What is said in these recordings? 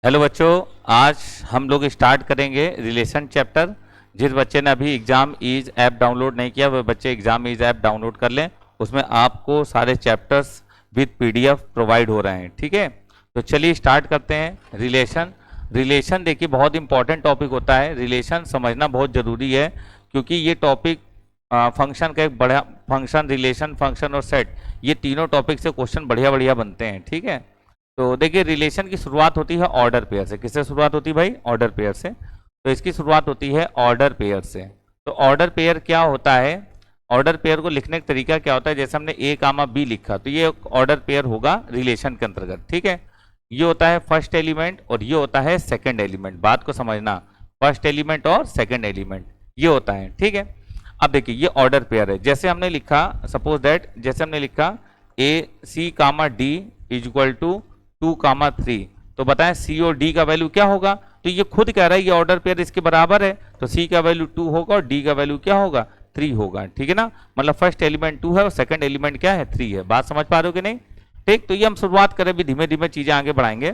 Hello बच्चों, आज हम लोग स्टार्ट करेंगे रिलेशन चैप्टर। जिस बच्चे ने अभी एग्जाम ईज ऐप डाउनलोड नहीं किया वह बच्चे एग्जाम ईज ऐप डाउनलोड कर लें। उसमें आपको सारे चैप्टर्स विद पीडीएफ प्रोवाइड हो रहे हैं। ठीक है, तो चलिए स्टार्ट करते हैं। रिलेशन देखिए बहुत इंपॉर्टेंट टॉपिक होता है। रिलेशन समझना बहुत ज़रूरी है क्योंकि ये टॉपिक फंक्शन का एक बड़ा फंक्शन, रिलेशन, फंक्शन और सेट, ये तीनों टॉपिक से क्वेश्चन बढ़िया बढ़िया बनते हैं। ठीक है, तो देखिए रिलेशन की शुरुआत होती है ऑर्डर पेयर से। किससे शुरुआत होती है भाई? ऑर्डर पेयर से। तो इसकी शुरुआत होती है ऑर्डर पेयर से। तो ऑर्डर पेयर क्या होता है? ऑर्डर पेयर को लिखने का तरीका क्या होता है? जैसे हमने ए कामा बी लिखा तो ये ऑर्डर पेयर होगा रिलेशन के अंतर्गत। ठीक है, ये होता है फर्स्ट एलिमेंट और ये होता है सेकेंड एलिमेंट। बात को समझना, फर्स्ट एलिमेंट और सेकेंड एलिमेंट ये होता है। ठीक है, अब देखिए ये ऑर्डर पेयर है। जैसे हमने लिखा, सपोज दैट जैसे हमने लिखा ए सी कामा डी इज इक्वल टू 2 कामा 3, तो बताएं सी और डी का वैल्यू क्या होगा? तो ये खुद कह रहा है ये ऑर्डर पेयर इसके बराबर है, तो सी का वैल्यू 2 होगा और डी का वैल्यू क्या होगा? 3 होगा। ठीक है ना, मतलब फर्स्ट एलिमेंट 2 है और सेकंड एलिमेंट क्या है? 3 है। बात समझ पा रहे हो कि नहीं? ठीक, तो ये हम शुरुआत करें, भी धीमे धीमे चीजें आगे बढ़ाएंगे।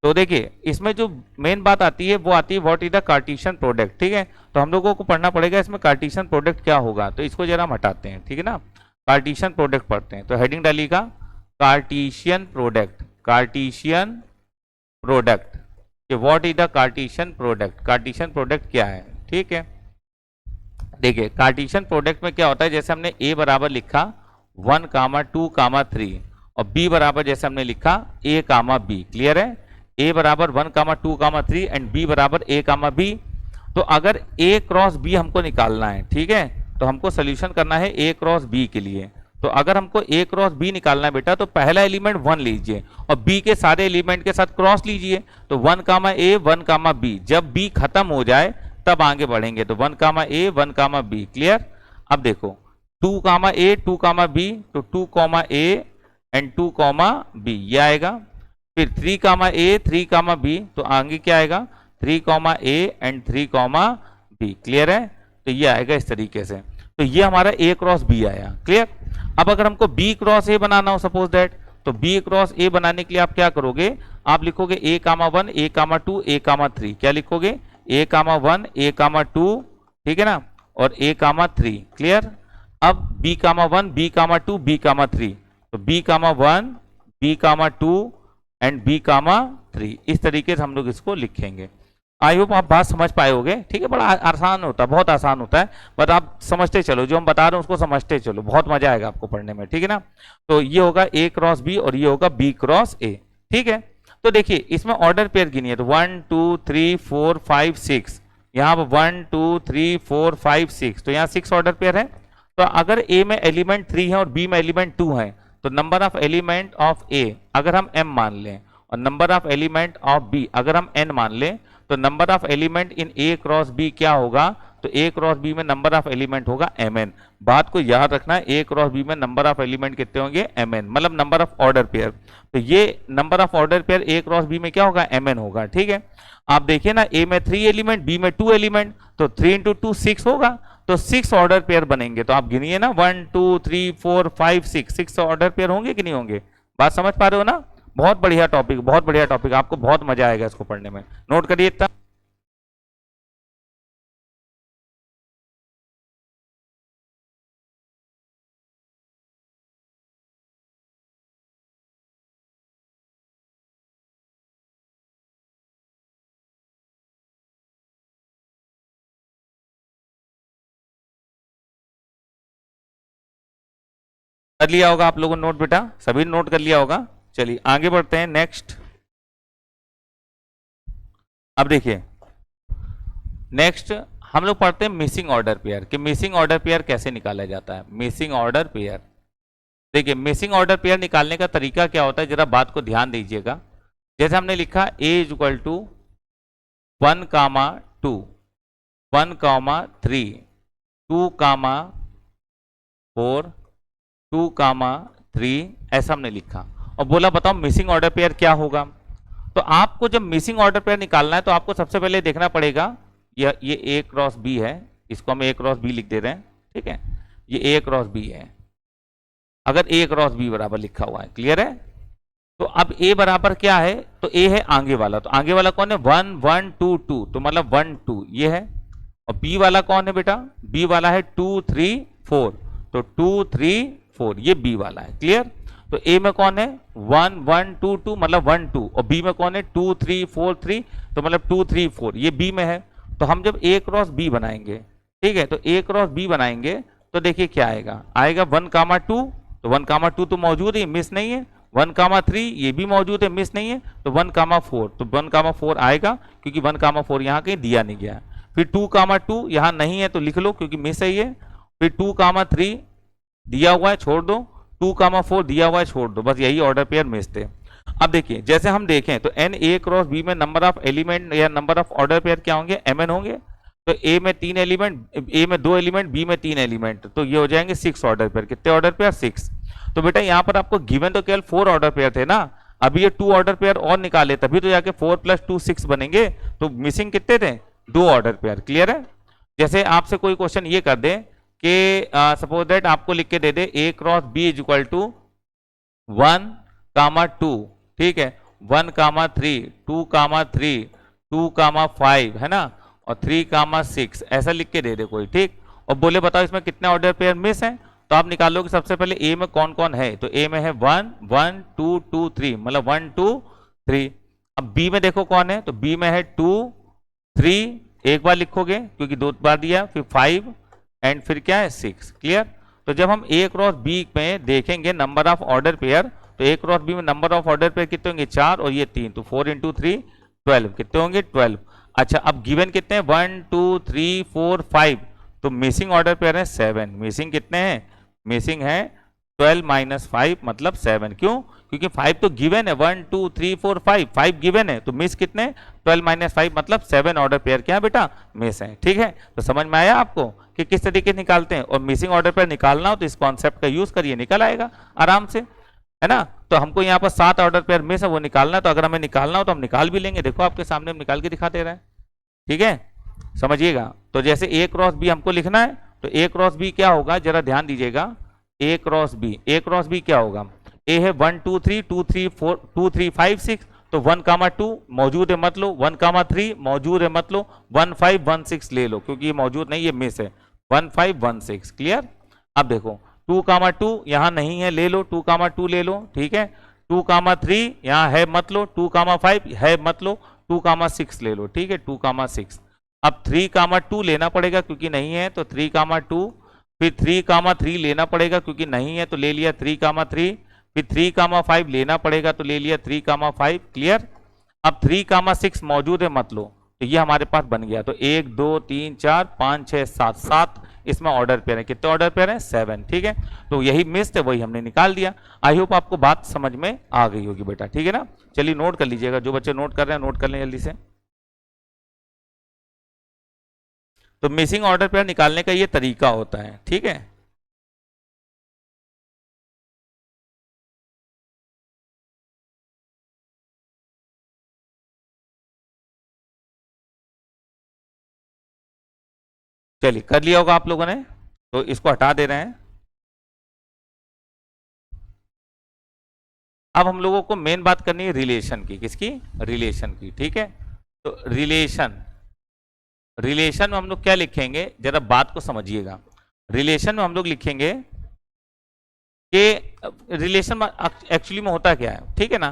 तो देखिए इसमें जो मेन बात आती है वो आती है what is the Cartesian product. ठीक है, तो हम लोगों को पढ़ना पड़ेगा इसमें कार्टेशियन प्रोडक्ट क्या होगा। तो इसको जरा हम हटाते हैं। ठीक है ना, कार्टेशियन प्रोडक्ट पढ़ते हैं। तो हेडिंग डालिएगा कार्टेशियन प्रोडक्ट। कार्टेशियन प्रोडक्ट कि what is the Cartesian product. Cartesian product क्या है? ठीक है, देखिए कार्टेशियन प्रोडक्ट में क्या होता है, जैसे हमने ए बराबर लिखा 1 कामा 2 कामा 3 और बी बराबर जैसे हमने लिखा ए कामा बी। क्लियर है? ए बराबर 1 कामा 2 कामा 3 एंड बी बराबर ए कामा बी। तो अगर ए क्रॉस बी हमको निकालना है, ठीक है, तो हमको सोल्यूशन करना है ए क्रॉस बी के लिए। तो अगर हमको ए क्रॉस बी निकालना है बेटा, तो पहला एलिमेंट 1 लीजिए और बी के सारे एलिमेंट के साथ क्रॉस लीजिए। तो 1 कामा ए 1 कामा बी, जब बी खत्म हो जाए तब आगे बढ़ेंगे। तो 1 कामा ए 1 कामा बी। क्लियर? अब देखो 2 कामा ए 2 कामा बी, तो 2 कामा ए एंड 2 कामा बी ये आएगा। फिर 3 कामा ए 3 कामा बी, तो आगे क्या आएगा? 3 comma a and 3 comma b. Clear है? तो ये आएगा इस तरीके से। तो ये हमारा ए क्रॉस बी आया। क्लियर? अब अगर हमको बी क्रॉस ए बनाना हो सपोज दैट, तो बी क्रॉस ए बनाने के लिए आप क्या करोगे? आप लिखोगे ए कामा 1 ए कामा 2 ए कामा 3। क्या लिखोगे? ए कामा 1 ए कामा 2, ठीक है ना, और ए कामा 3। क्लियर? अब b comma 1 b comma 2 b comma 3, तो b comma 1 b comma 2 and b comma 3। इस तरीके से हम लोग इसको लिखेंगे। आई होप आप बात समझ पाए होगे। ठीक है, बड़ा आसान होता है, बहुत आसान होता है, बट आप समझते चलो, जो हम बता रहे हैं उसको समझते चलो, बहुत मजा आएगा आपको पढ़ने में। ठीक है ना, तो ये होगा ए क्रॉस बी और ये होगा बी क्रॉस ए। ठीक है, तो देखिए इसमें ऑर्डर पेयर गिनिए, तो 1 2 3 4 5 6, यहाँ पर 1 2 3 4 5 6, तो यहाँ 6 ऑर्डर पेयर है। तो अगर ए में एलिमेंट 3 है और बी में एलिमेंट 2 है, तो number of element of A अगर हम m मान लें और number of element of B अगर हम n मान लें, तो number of element in A cross B क्या होगा? तो ए क्रॉस बी में नंबर ऑफ एलिमेंट होगा mn। बात को याद रखना है, ए क्रॉस बी में नंबर ऑफ एलिमेंट कितने होंगे? mn, मतलब नंबर ऑफ ऑर्डर पेयर। तो ये number of order pair A cross B में क्या होगा? mn होगा। ठीक है, आप देखिए ना, ए में 3 एलिमेंट बी में 2 एलिमेंट, तो 3 × 2 6 होगा, तो 6 ऑर्डर पेयर बनेंगे। तो आप गिनिए ना 1 2 3 4 5 6 ऑर्डर पेयर होंगे कि नहीं होंगे? बात समझ पा रहे हो ना? बहुत बढ़िया टॉपिक, बहुत बढ़िया टॉपिक, आपको बहुत मजा आएगा इसको पढ़ने में। नोट करिए इतना। कर लिया होगा आप लोगों ने नोट बेटा, सभी नोट कर लिया होगा। चलिए आगे बढ़ते हैं नेक्स्ट। अब देखिए नेक्स्ट हम लोग पढ़ते हैं मिसिंग ऑर्डर पेयर, कि मिसिंग ऑर्डर पेयर कैसे निकाला जाता है। मिसिंग ऑर्डर पेयर, देखिए मिसिंग ऑर्डर पेयर निकालने का तरीका क्या होता है, जरा बात को ध्यान दीजिएगा। जैसे हमने लिखा a is equal to 1 comma 2 1 comma 3 2 comma 4 2 कामा 3, ऐसा हमने लिखा और बोला बताओ मिसिंग ऑर्डर पेयर क्या होगा। तो आपको जब मिसिंग ऑर्डर पेयर निकालना है तो आपको सबसे पहले देखना पड़ेगा, ये ए क्रॉस बी है, इसको हम ए क्रॉस बी लिख दे रहे हैं। ठीक है, ये ए क्रॉस बी है, अगर ए क्रॉस बी बराबर लिखा हुआ है। क्लियर है? तो अब ए बराबर क्या है, तो ए है आगे वाला, तो आगे वाला कौन है 1 1 2 2, तो मतलब 1 2 ये है। और बी वाला कौन है बेटा, बी वाला है 2 3 4, तो 2 3 4 ये बी वाला है। क्लियर। तो ए में कौन है 1 1 2 2 मतलब 1 2, और बी में कौन है 2 3 4 3, तो मतलब 2 3 4 ये बी में है। तो हम जब ए क्रॉस बी बनाएंगे, ठीक है, तो ए क्रॉस बी बनाएंगे तो देखिए क्या आएगा, आएगा 1 कामा 2, तो 1 कामा 2 तो मौजूद है, मिस नहीं है। 1 कामा 3 ये भी मौजूद है, मिस नहीं है। तो 1 कामा 4, तो 1 कामा 4 आएगा क्योंकि 1 कामा 4 यहाँ कहीं दिया नहीं गया। फिर 2 कामा 2 यहाँ नहीं है तो लिख लो क्योंकि मिस है ये। फिर 2 कामा 3 दिया हुआ है, छोड़ दो। 2 कामा 4 दिया हुआ है, छोड़ दो। बस यही ऑर्डर पेयर मिस थे। अब देखिए जैसे हम देखें तो एन ए क्रॉस बी में नंबर ऑफ एलिमेंट या नंबर ऑफ ऑर्डर पेयर क्या होंगे, mn होंगे। तो ए में 3 एलिमेंट, ए में 2 एलिमेंट, बी में 3 एलिमेंट, तो ये हो जाएंगे 6 ऑर्डर पेयर। कितने ऑर्डर पेयर 6। तो बेटा यहाँ पर आपको गिवन तो केवल 4 ऑर्डर पेयर थे ना, अभी ये 2 ऑर्डर पेयर और निकाले तभी तो जाके 4 + 2 6 बनेंगे। तो मिसिंग कितने थे 2 ऑर्डर पेयर। क्लियर है। जैसे आपसे कोई क्वेश्चन ये कर दे कि सपोज दैट आपको लिख के दे दे a cross b is equal to 1 comma 2, ठीक है, 1 कामा 3, 2 कामा 3, 2 कामा 5 है ना, और 3 कामा 6 ऐसा लिख के दे दे कोई, ठीक। और बोले बताओ इसमें कितने ऑर्डर पेयर मिस हैं, तो आप निकालोगे सबसे पहले ए में कौन कौन है, तो ए में है 1 1 2 2 3 मतलब 1 2 3। अब बी में देखो कौन है, तो बी में है 2 3 एक बार लिखोगे क्योंकि 2 बार दिया, फिर 5 एंड फिर क्या है 6। क्लियर। तो जब हम ए क्रॉस बी में देखेंगे नंबर ऑफ ऑर्डर पेयर, तो ए क्रॉस बी में नंबर ऑफ ऑर्डर पेयर कितने होंगे 4 और ये 3, तो 4 × 3 12 कितने होंगे 12। अच्छा अब गिवन कितने हैं 1 2 3 4 5, तो मिसिंग ऑर्डर पेयर है 7। मिसिंग कितने हैं, मिसिंग है 12 - 5 मतलब 7। क्यों, क्योंकि 5 तो गिवन है 1 2 3 4 5 गिवन है, तो मिस कितने 12 - 5 मतलब 7 ऑर्डर पेयर क्या है बेटा मिस है। ठीक है। तो समझ में आया आपको कि किस तरीके से निकालते हैं, और मिसिंग ऑर्डर पेयर निकालना हो तो इस कॉन्सेप्ट का यूज करिए, निकल आएगा आराम से, है ना। तो हमको यहाँ पर 7 ऑर्डर पेयर मिस है वो निकालना है, तो अगर हमें निकालना हो तो हम निकाल भी लेंगे। देखो आपके सामने हम निकाल के दिखा दे रहे हैं। ठीक है, समझिएगा। तो जैसे ए क्रॉस बी हमको लिखना है, तो ए क्रॉस बी क्या होगा जरा ध्यान दीजिएगा। ए क्रॉस बी, ए क्रॉस बी क्या होगा, ए है 1 2 3 2 3 4 2 3 5 6, तो 1 कामा 2 मौजूद है मत लो, 1 कामा 3 मौजूद है मत लो, 1 5 1 6 ले लो क्योंकि ये मौजूद नहीं, ये मिस है 1 5 1 6। क्लियर। अब देखो 2 कामा 2 यहाँ नहीं है, ले लो 2 कामा 2 ले लो। ठीक है, 2 कामा 3 यहाँ है मत लो, 2 कामा 5 है मत लो, 2 कामा 6 ले लो। ठीक है, 2 कामा 6। अब 3 कामा 2 लेना पड़ेगा क्योंकि नहीं है, तो 3 कामा 2, फिर 3 कामा 3 लेना पड़ेगा क्योंकि नहीं है तो ले लिया 3 कामा 3, फिर 3 कामा 5 लेना पड़ेगा तो ले लिया 3 कामा 5। क्लियर। अब 3 कामा 6 मौजूद है मत लो, तो ये हमारे पास बन गया। तो 1 2 3 4 5 6 7 7 इसमें ऑर्डर पेयर है। कितने ऑर्डर पेयर है 7। ठीक है, तो यही मिस थे वही हमने निकाल दिया। आई होप आपको बात समझ में आ गई होगी बेटा। ठीक है ना, चलिए नोट कर लीजिएगा, जो बच्चे नोट कर रहे हैं नोट कर लें जल्दी से। तो मिसिंग ऑर्डर पेयर निकालने का ये तरीका होता है। ठीक है, चलिए कर लिया होगा आप लोगों ने, तो इसको हटा दे रहे हैं। अब हम लोगों को मेन बात करनी है रिलेशन की। किसकी, रिलेशन की। ठीक है, तो रिलेशन, रिलेशन में हम लोग क्या लिखेंगे जरा बात को समझिएगा। रिलेशन में हम लोग लिखेंगे कि रिलेशन एक्चुअली में होता क्या है। ठीक है ना,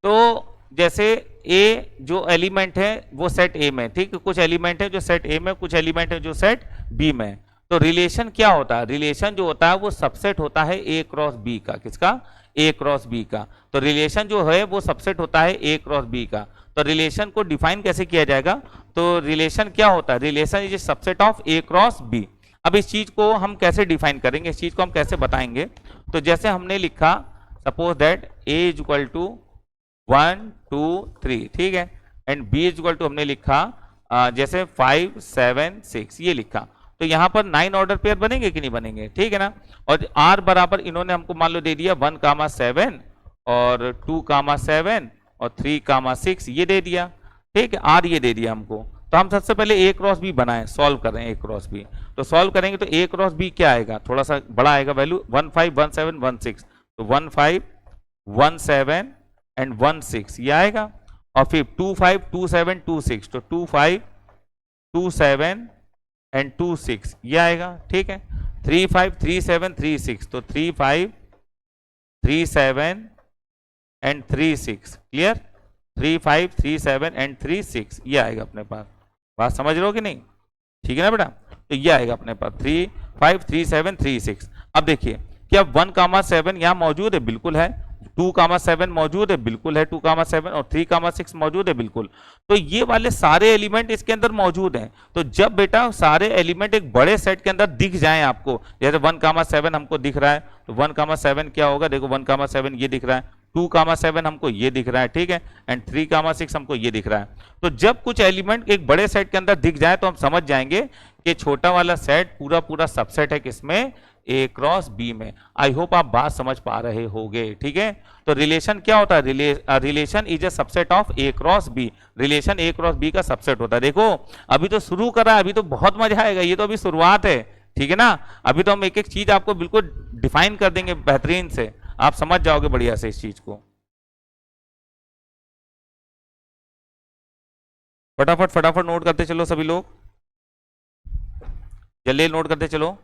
तो जैसे ए जो एलिमेंट है वो सेट ए में, ठीक है, कुछ एलिमेंट है जो सेट ए में, कुछ एलिमेंट है जो सेट बी में। तो रिलेशन क्या होता है, रिलेशन जो होता है वो सबसेट होता है ए क्रॉस बी का। किसका, ए क्रॉस बी का। तो रिलेशन जो है वो सबसेट होता है ए क्रॉस बी का। तो रिलेशन को डिफाइन कैसे किया जाएगा, तो रिलेशन क्या होता है, relation is a subset of A cross B. अब इस चीज को हम कैसे डिफाइन करेंगे, इस चीज को हम कैसे बताएंगे, तो जैसे हमने लिखा suppose that A is equal to 1 2 3, ठीक है, and B is equal to हमने लिखा जैसे 5 7 6 ये लिखा। तो यहाँ पर 9 ऑर्डर पेयर बनेंगे कि नहीं बनेंगे। ठीक है ना, और आर बराबर इन्होंने हमको मान लो दे दिया 1 कामा 7 और 2 कामा 7 और 3 कामा 6 ये दे दिया। ठीक है, आर ये दे दिया हमको। तो हम सबसे पहले ए क्रॉस बी बनाएं, सॉल्व कर रहे हैं ए क्रॉस बी। तो सॉल्व करेंगे तो ए क्रॉस बी क्या आएगा, थोड़ा सा बड़ा आएगा वैल्यू 1 5 1 7 1 6, तो 1 5 1 7 एंड 1 6 ये आएगा। और फिर 2 5 2 7 2 6 तो 2 5 2 7 एंड 2 6 ये आएगा। ठीक है, 3 5 3 7 3 6 तो 3 5 3 7 एंड 3 6 क्लियर। 3 5 3 7 एंड 3 6 ये आएगा अपने पास। बात समझ रहे हो कि नहीं? ठीक है ना बेटा, तो ये आएगा अपने पास 3 5 3 7 3 6। अब देखिए क्या 1,7 यहाँ मौजूद है? बिल्कुल है। 2,7 मौजूद है? बिल्कुल है 2,7। और 3,6 मौजूद है? बिल्कुल। तो ये वाले सारे एलिमेंट इसके अंदर मौजूद हैं। तो जब बेटा सारे एलिमेंट एक बड़े सेट के अंदर दिख जाएं आपको, जैसे 1,7 हमको दिख रहा है तो 1,7 क्या होगा? देखो 1,7 ये दिख रहा है, 2,7 हमको ये दिख रहा है, ठीक है, एंड 3,6 हमको ये दिख रहा है। तो जब कुछ एलिमेंट एक बड़े सेट के अंदर दिख जाए तो हम समझ जाएंगे कि छोटा वाला सेट पूरा पूरा सबसेट है किसमें? ए क्रॉस बी में। आई होप आप बात समझ पा रहे होगे। ठीक है, तो रिलेशन क्या होता है? Relation is a subset of A cross B. Relation A cross B का सबसेट होता है। देखो अभी तो शुरू करा है, अभी तो बहुत मजा आएगा, ये तो अभी शुरुआत है। ठीक है ना, अभी तो हम एक एक चीज आपको बिल्कुल डिफाइन कर देंगे बेहतरीन से, आप समझ जाओगे बढ़िया से इस चीज को। फटाफट फटाफट नोट करते चलो सभी लोग, जल्दी नोट करते चलो।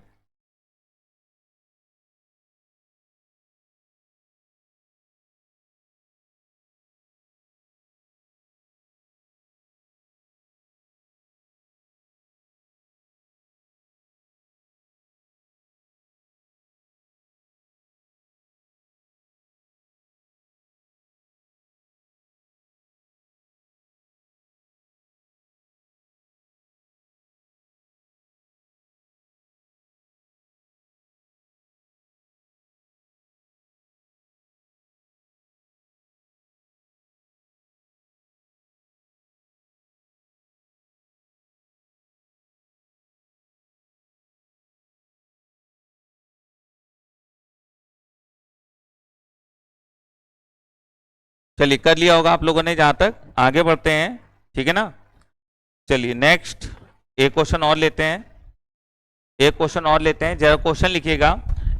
चलिए कर लिया होगा आप लोगों ने, जहां तक आगे बढ़ते हैं। ठीक है ना, चलिए नेक्स्ट एक क्वेश्चन और लेते हैं, एक क्वेश्चन और लेते हैं। जरा क्वेश्चन लिखिएगा,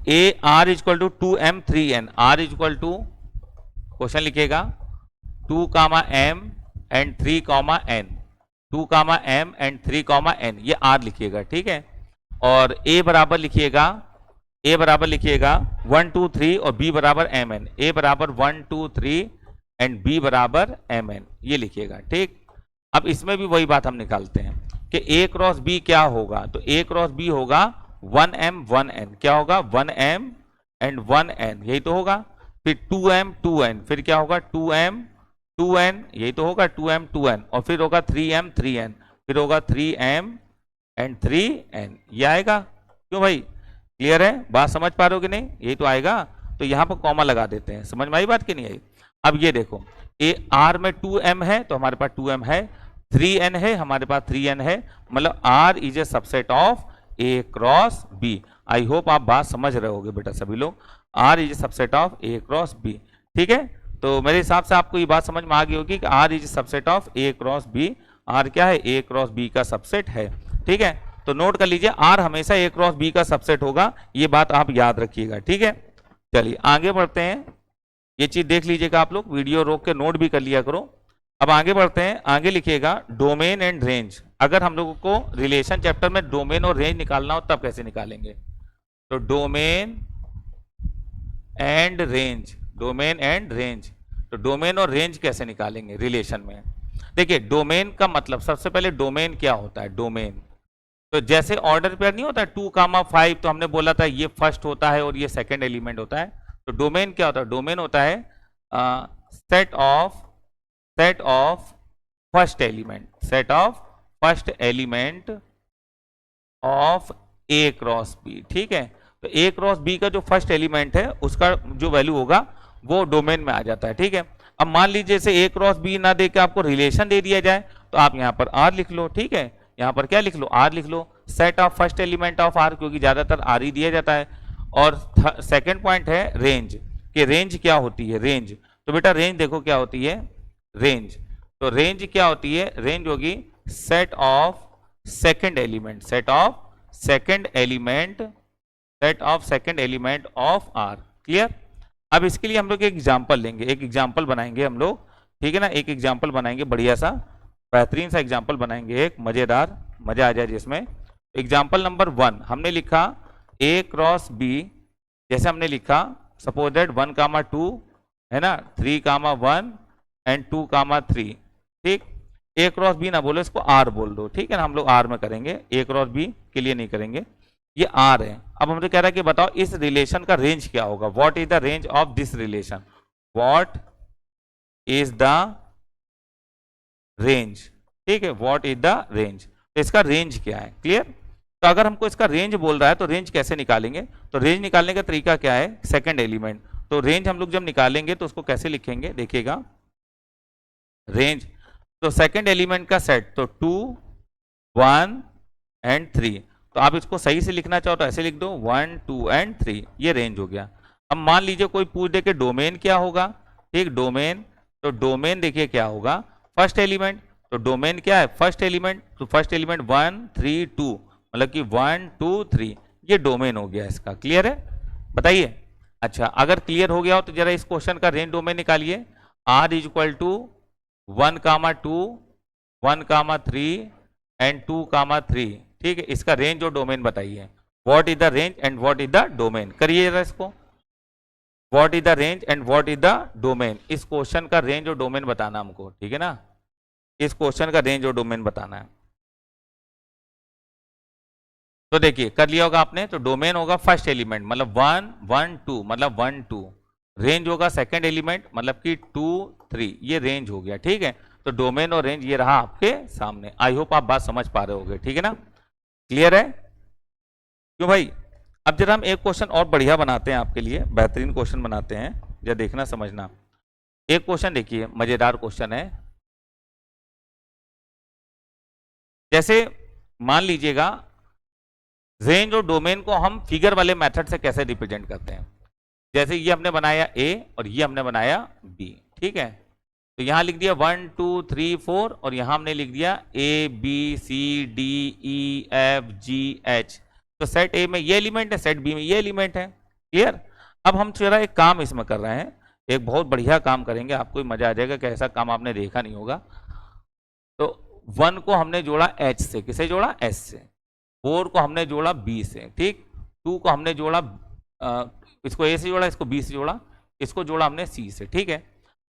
A R equal to 2m 3n। R equal to, question लिखिएगा 2, m and 3, n। 2, m and 3, n ये आर लिखिएगा। ठीक है, और ए बराबर लिखिएगा, ए बराबर लिखिएगा 1 2 3 और बी बराबर mn। ए बराबर 1 2 3 एंड बी बराबर mn ये लिखिएगा। ठीक, अब इसमें भी वही बात हम निकालते हैं कि a क्रॉस b क्या होगा। तो a क्रॉस b होगा 1m 1n। क्या होगा? 1m एंड 1n, यही तो होगा। फिर 2m 2n, फिर क्या होगा? 2m 2n, यही तो होगा 2m 2n। और फिर होगा 3m 3n, फिर होगा 3m एंड 3n ये आएगा। क्यों भाई, क्लियर है? बात समझ पा रहे हो कि नहीं? यही तो आएगा। तो यहां पर कॉमा लगा देते हैं। समझ में आई बात कि नहीं आई? अब ये देखो, ए आर में 2m है तो हमारे पास 2m है, 3n है हमारे पास 3n है, मतलब R is a subset of A cross B. I hope आप बात समझ रहे होगे बेटा सभी लोग। R is a subset of A cross B. ठीक है, तो मेरे हिसाब से आपको ये बात समझ में आ गई होगी कि R is a subset of A cross B. R क्या है? ए क्रॉस बी का सबसेट है। ठीक है, तो नोट कर लीजिए आर हमेशा ए क्रॉस बी का सबसेट होगा, ये बात आप याद रखिएगा। ठीक है, चलिए आगे बढ़ते हैं। ये चीज देख लीजिएगा आप लोग, वीडियो रोक के नोट भी कर लिया करो। अब आगे बढ़ते हैं, आगे लिखिएगा डोमेन एंड रेंज। अगर हम लोगों को रिलेशन चैप्टर में डोमेन और रेंज निकालना हो तब कैसे निकालेंगे? तो domain and range, domain and range. तो डोमेन और रेंज कैसे निकालेंगे रिलेशन में? देखिए डोमेन का मतलब, सबसे पहले डोमेन क्या होता है? डोमेन तो जैसे ऑर्डर पेयर नहीं होता 2, 5, तो हमने बोला था ये फर्स्ट होता है और ये सेकंड एलिमेंट होता है। तो डोमेन क्या होता है? डोमेन होता है set of first element, set of first element of A cross B. ठीक है, तो ए क्रॉस बी का जो फर्स्ट एलिमेंट है उसका जो वैल्यू होगा वो डोमेन में आ जाता है। ठीक है, अब मान लीजिए जैसे ए क्रॉस बी ना दे के आपको रिलेशन दे दिया जाए तो आप यहाँ पर आर लिख लो। ठीक है, यहाँ पर क्या लिख लो? आर लिख लो। Set of first element of R, क्योंकि ज्यादातर आर ही दिया जाता है। और सेकंड पॉइंट है रेंज, कि रेंज क्या होती है? रेंज, तो बेटा रेंज देखो क्या होती है? रेंज, तो रेंज क्या होती है? रेंज होगी set of second element, set of second element, set of second element of R. Clear? अब इसके लिए हम लोग एक एग्जाम्पल लेंगे, एक एग्जाम्पल बनाएंगे हम लोग, ठीक है ना, एक एग्जाम्पल बनाएंगे, बढ़िया सा बेहतरीन सा एग्जाम्पल बनाएंगे, एक मजेदार, मजा आ जाए जिसमें। एग्जाम्पल नंबर 1 हमने लिखा A क्रॉस B, जैसे हमने लिखा सपोज दैट 1,2 है ना, 3,1 एंड 2,3, ठीक। A क्रॉस B ना बोलो, इसको R बोल दो, ठीक है ना, हम लोग R में करेंगे, A क्रॉस B के लिए नहीं करेंगे, ये R है। अब हमसे कह रहा है कि बताओ इस रिलेशन का रेंज क्या होगा, what is the range of this relation, what is the range, ठीक है, व्हाट इज द रेंज, तो इसका रेंज क्या है, क्लियर। तो अगर हमको इसका रेंज बोल रहा है तो रेंज कैसे निकालेंगे, तो रेंज निकालने का तरीका क्या है, सेकंड एलिमेंट। तो रेंज हम लोग जब निकालेंगे तो उसको कैसे लिखेंगे, देखिएगा रेंज, तो सेकंड एलिमेंट का सेट, तो 2 1 एंड 3, तो आप इसको सही से लिखना चाहो तो ऐसे लिख दो 1 2 एंड 3, ये रेंज हो गया। अब मान लीजिए कोई पूछ दे कि डोमेन क्या होगा, ठीक, डोमेन, तो डोमेन देखिए क्या होगा, फर्स्ट एलिमेंट, तो डोमेन क्या है, फर्स्ट एलिमेंट, तो फर्स्ट एलिमेंट 1 3 2, मतलब कि 1 2 3, ये डोमेन हो गया इसका, क्लियर है, बताइए। अच्छा, अगर क्लियर हो गया हो तो जरा इस क्वेश्चन का रेंज डोमेन निकालिए, R is equal to 1,2 1,3 and 2,3, ठीक है, इसका रेंज और डोमेन बताइए, what is the range and what is the domain, करिए जरा इसको, what is the range and what is the domain, इस क्वेश्चन का रेंज और डोमेन बताना हमको, ठीक है ना, इस क्वेश्चन का रेंज और डोमेन बताना है। तो देखिए कर लिया होगा आपने, तो डोमेन होगा फर्स्ट एलिमेंट मतलब 1 1 2 मतलब 1 2, रेंज होगा सेकंड एलिमेंट मतलब कि 2 3, ये रेंज हो गया, ठीक है। तो डोमेन और रेंज ये रहा आपके सामने, आई होप आप बात समझ पा रहे होगे, ठीक है ना, क्लियर है, क्यों भाई। अब जरा हम एक क्वेश्चन और बढ़िया बनाते हैं आपके लिए, बेहतरीन क्वेश्चन बनाते हैं, जरा देखना समझना। एक क्वेश्चन देखिए, मजेदार क्वेश्चन है, जैसे मान लीजिएगा रेंज और डोमेन को हम फिगर वाले मेथड से कैसे रिप्रेजेंट करते हैं, जैसे ये हमने बनाया A और ये हमने बनाया B, ठीक है, तो यहां लिख दिया 1 2 3 4 और यहां हमने लिख दिया A B C D E F G H, तो सेट A में ये एलिमेंट है, सेट B में ये एलिमेंट है, क्लियर। अब हम जरा एक काम इसमें कर रहे हैं, एक बहुत बढ़िया काम करेंगे, आपको मजा आ जाएगा कि ऐसा काम आपने देखा नहीं होगा। तो 1 को हमने जोड़ा H से, किसे जोड़ा, S से, 4 को हमने जोड़ा B से, ठीक, 2 को हमने जोड़ा इसको A से जोड़ा, इसको B से जोड़ा, इसको जोड़ा हमने C से, ठीक है।